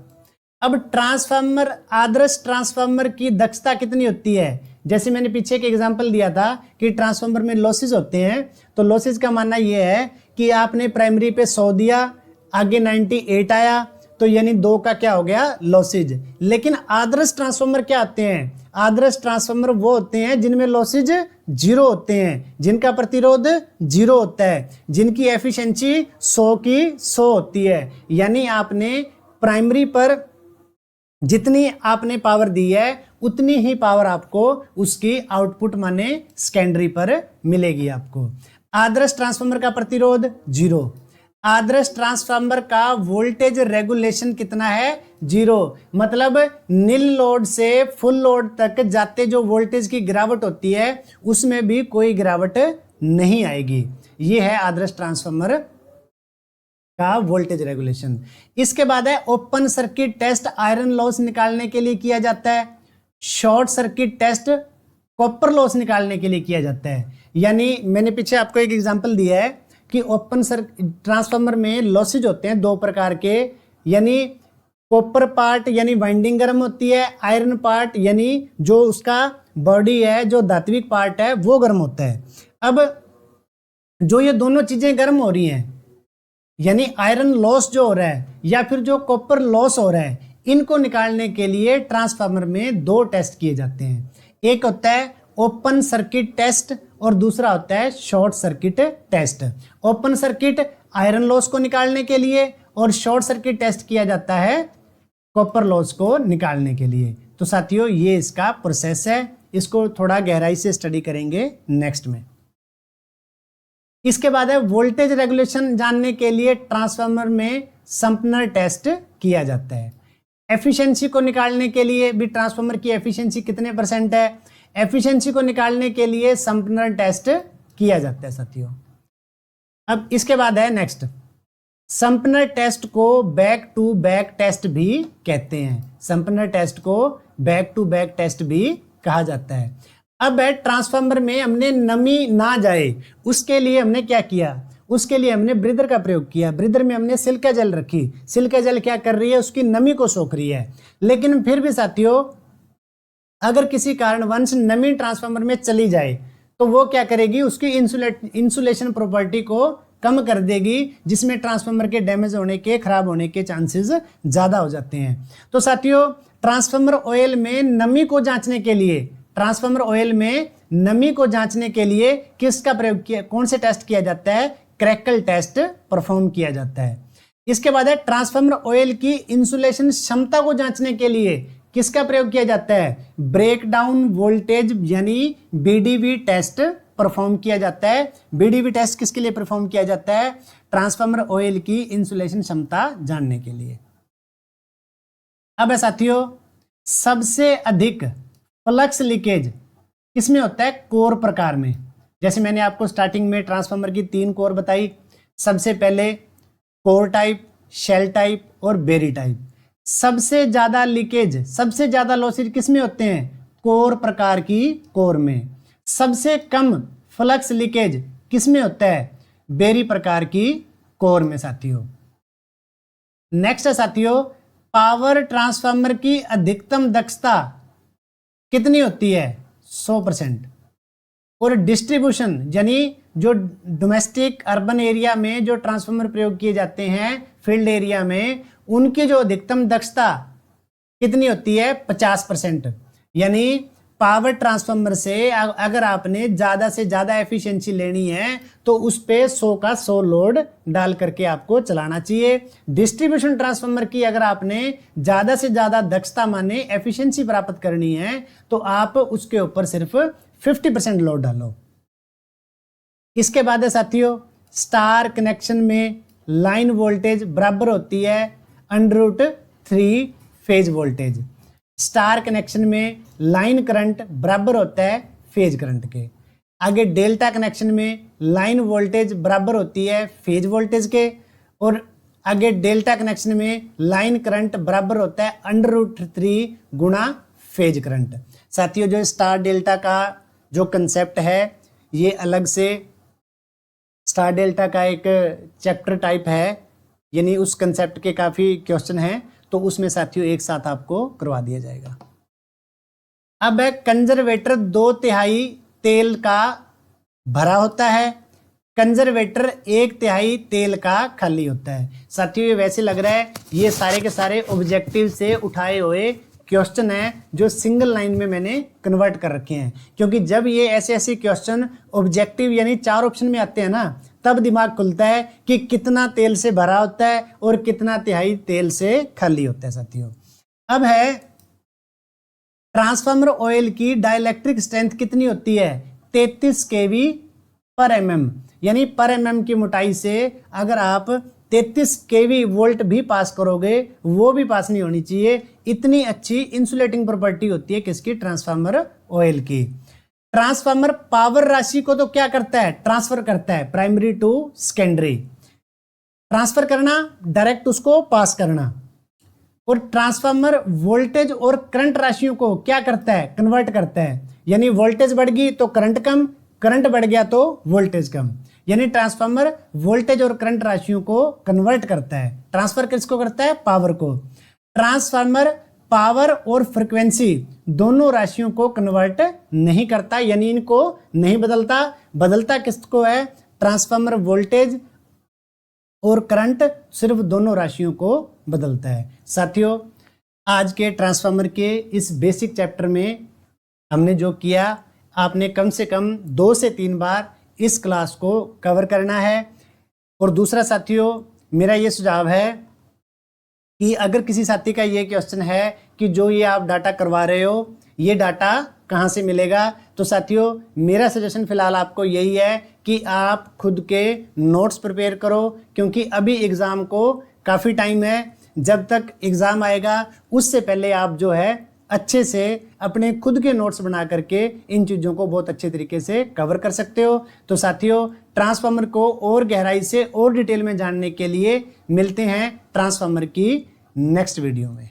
अब ट्रांसफार्मर, आदर्श ट्रांसफार्मर की दक्षता कितनी होती है? जैसे मैंने पीछे एक एग्जांपल दिया था कि ट्रांसफार्मर में लॉसेज होते हैं, तो लॉसेज का मानना यह है कि आपने प्राइमरी पे 100 दिया, आगे 98 आया, तो यानी 2 का क्या हो गया? लॉसेज। लेकिन आदर्श ट्रांसफार्मर क्या होते हैं? आदर्श ट्रांसफार्मर वो होते हैं जिनमें लॉसेज 0 होते हैं, जिनका प्रतिरोध 0 होता है, जिनकी एफिशिएंसी 100 की 100 होती है। यानी आपने प्राइमरी पर जितनी आपने पावर दी है उतनी ही पावर आपको उसकी आउटपुट माने सेकेंडरी पर मिलेगी आपको। आदर्श ट्रांसफार्मर का प्रतिरोध 0। आदर्श ट्रांसफार्मर का वोल्टेज रेगुलेशन कितना है? 0। मतलब नील लोड से फुल लोड तक जाते जो वोल्टेज की गिरावट होती है उसमें भी कोई गिरावट नहीं आएगी। ये है आदर्श ट्रांसफार्मर का वोल्टेज रेगुलेशन। इसके बाद है open circuit test iron loss निकालने के लिए किया जाता है। Short circuit test copper loss निकालने के लिए किया जाता है। यानी मैंने पीछे आपको एक एग्जांपल दिया है कि ओपन ट्रांसफार्मर में लॉसेज होते हैं 2 प्रकार के, यानी कॉपर पार्ट यानी वाइंडिंग गर्म होती है, आयरन पार्ट यानी जो उसका बॉडी है, जो धात्विक पार्ट है वो गर्म होता है। अब जो ये दोनों चीजें गर्म हो रही हैं, यानी आयरन लॉस जो हो रहा है या फिर जो कॉपर लॉस हो रहा है, इनको निकालने के लिए ट्रांसफार्मर में 2 टेस्ट किए जाते हैं। एक होता है ओपन सर्किट टेस्ट और दूसरा होता है short circuit test. Open circuit iron loss को निकालने के लिए और शॉर्ट सर्किट टेस्ट किया जाता है कॉपर लॉस को निकालने के लिए। तो साथियों ये इसका प्रोसेस है, इसको थोड़ा गहराई से स्टडी करेंगे नेक्स्ट में। इसके बाद है वोल्टेज रेगुलेशन जानने के लिए ट्रांसफार्मर में संपनर टेस्ट किया जाता है। एफिशिएंसी को निकालने के लिए भी ट्रांसफार्मर की एफिशिएंसी कितने % है, एफिशिएंसी को निकालने के लिए संपनर टेस्ट किया जाता है साथियों। अब इसके बाद है नेक्स्ट, संपनर टेस्ट को बैक टू बैक टेस्ट भी कहते हैं। संपनर टेस्ट को बैक टू बैक टेस्ट भी कहा जाता है। अब है ट्रांसफार्मर में हमने नमी ना जाए उसके लिए हमने क्या किया? उसके लिए हमने ब्रीदर का प्रयोग किया। ब्रीदर में हमने सिलिका जेल रखी। सिलिका जेल क्या कर रही है? उसकी नमी को सोख रही है। लेकिन फिर भी साथियों अगर किसी कारणवश नमी ट्रांसफार्मर में चली जाए तो वो क्या करेगी? उसकी इंसुलेशन प्रॉपर्टी को कम कर देगी, जिसमें ट्रांसफार्मर के डैमेज होने के, खराब होने के चांसेस ज्यादा हो जाते हैं। तो साथियों ट्रांसफार्मर ऑयल में नमी को जांचने के लिए, ट्रांसफार्मर ऑयल में नमी को जांचने के लिए किसका प्रयोग किया, कौन से टेस्ट किया जाता है? क्रैकल टेस्ट परफॉर्म किया जाता है। इसके बाद है ट्रांसफार्मर ऑयल की इंसुलेशन क्षमता को जांचने के लिए किसका प्रयोग किया जाता है? ब्रेकडाउन वोल्टेज यानी बीडीवी टेस्ट परफॉर्म किया जाता है। बीडीवी टेस्ट किसके लिए परफॉर्म किया जाता है? ट्रांसफार्मर ऑयल की इंसुलेशन क्षमता जानने के लिए। अब है साथियों सबसे अधिक फ्लक्स लीकेज किसमें होता है? कोर प्रकार में। जैसे मैंने आपको स्टार्टिंग में ट्रांसफार्मर की 3 कोर बताई। सबसे पहले कोर टाइप, शेल टाइप और बेरी टाइप। सबसे ज्यादा लीकेज, सबसे ज्यादा लॉसेज किसमें होते हैं? कोर प्रकार की कोर में। सबसे कम फ्लक्स लीकेज किसमें होता है? बेरी प्रकार की कोर में साथियों। नेक्स्ट है साथियों पावर ट्रांसफार्मर की अधिकतम दक्षता कितनी होती है? 100%। और डिस्ट्रीब्यूशन यानी जो डोमेस्टिक अर्बन एरिया में जो ट्रांसफार्मर प्रयोग किए जाते हैं फील्ड एरिया में, उनकी जो अधिकतम दक्षता कितनी होती है? 50%। यानी पावर ट्रांसफार्मर से अगर आपने ज़्यादा से ज़्यादा एफिशिएंसी लेनी है तो उस पे 100 का 100 लोड डाल करके आपको चलाना चाहिए। डिस्ट्रीब्यूशन ट्रांसफार्मर की अगर आपने ज़्यादा से ज़्यादा दक्षता माने एफिशिएंसी प्राप्त करनी है तो आप उसके ऊपर सिर्फ 50% लोड डालो। इसके बाद है साथियों, स्टार कनेक्शन में लाइन वोल्टेज बराबर होती है √3 फेज वोल्टेज। स्टार कनेक्शन में लाइन करंट बराबर होता है फेज करंट के। आगे डेल्टा कनेक्शन में लाइन वोल्टेज बराबर होती है फेज वोल्टेज के, और आगे डेल्टा कनेक्शन में लाइन करंट बराबर होता है √3 गुणा फेज करंट। साथियों, जो स्टार डेल्टा का जो कंसेप्ट है ये अलग से स्टार डेल्टा का एक चैप्टर टाइप है, यानी उस कंसेप्ट के काफ़ी क्वेश्चन हैं, तो उसमें साथियों एक साथ आपको करवा दिया जाएगा। अब है कंजर्वेटर 2/3 तेल का भरा होता है, कंजर्वेटर 1/3 तेल का खाली होता है। साथियों ये वैसे लग रहा है ये सारे के सारे ऑब्जेक्टिव से उठाए हुए क्वेश्चन है जो सिंगल लाइन में मैंने कन्वर्ट कर रखे हैं, क्योंकि जब ये ऐसे क्वेश्चन ऑब्जेक्टिव यानी 4 ऑप्शन में आते हैं ना, तब दिमाग खुलता है कि कितना तेल से भरा होता है और कितना तिहाई तेल से खाली होता है। साथियों अब है ट्रांसफार्मर ऑयल की डाइलेक्ट्रिक स्ट्रेंथ कितनी होती है? 33 kV पर mm, यानी पर mm की मोटाई से अगर आप 33 kV वोल्ट भी पास करोगे वो भी पास नहीं होनी चाहिए। इतनी अच्छी इंसुलेटिंग प्रॉपर्टी होती है किसकी? ट्रांसफार्मर ऑयल की। ट्रांसफार्मर पावर राशि को तो क्या करता है? ट्रांसफर करता है, प्राइमरी टू सेकेंडरी। ट्रांसफर करना, डायरेक्ट उसको पास करना। और ट्रांसफार्मर वोल्टेज और करंट राशियों को क्या करता है? कन्वर्ट करता है। यानी वोल्टेज बढ़ गई तो करंट कम, करंट बढ़ गया तो वोल्टेज कम। यानी ट्रांसफार्मर वोल्टेज और करंट राशियों को कन्वर्ट करता है। ट्रांसफर किसको करता है? पावर को। ट्रांसफार्मर पावर और फ्रीक्वेंसी दोनों राशियों को कन्वर्ट नहीं करता, यानी इनको नहीं बदलता। बदलता किसको है? ट्रांसफार्मर वोल्टेज और करंट सिर्फ दोनों राशियों को बदलता है। साथियों आज के ट्रांसफार्मर के इस बेसिक चैप्टर में हमने जो किया, आपने कम से कम 2 से 3 बार इस क्लास को कवर करना है। और दूसरा साथियों मेरा ये सुझाव है कि अगर किसी साथी का ये क्वेश्चन है कि जो ये आप डाटा करवा रहे हो ये डाटा कहाँ से मिलेगा, तो साथियों मेरा सजेशन फिलहाल आपको यही है कि आप खुद के नोट्स प्रिपेयर करो, क्योंकि अभी एग्ज़ाम को काफ़ी टाइम है। जब तक एग्ज़ाम आएगा उससे पहले आप जो है अच्छे से अपने खुद के नोट्स बना करके इन चीज़ों को बहुत अच्छे तरीके से कवर कर सकते हो। तो साथियों ट्रांसफार्मर को और गहराई से और डिटेल में जानने के लिए मिलते हैं ट्रांसफार्मर की नेक्स्ट वीडियो में।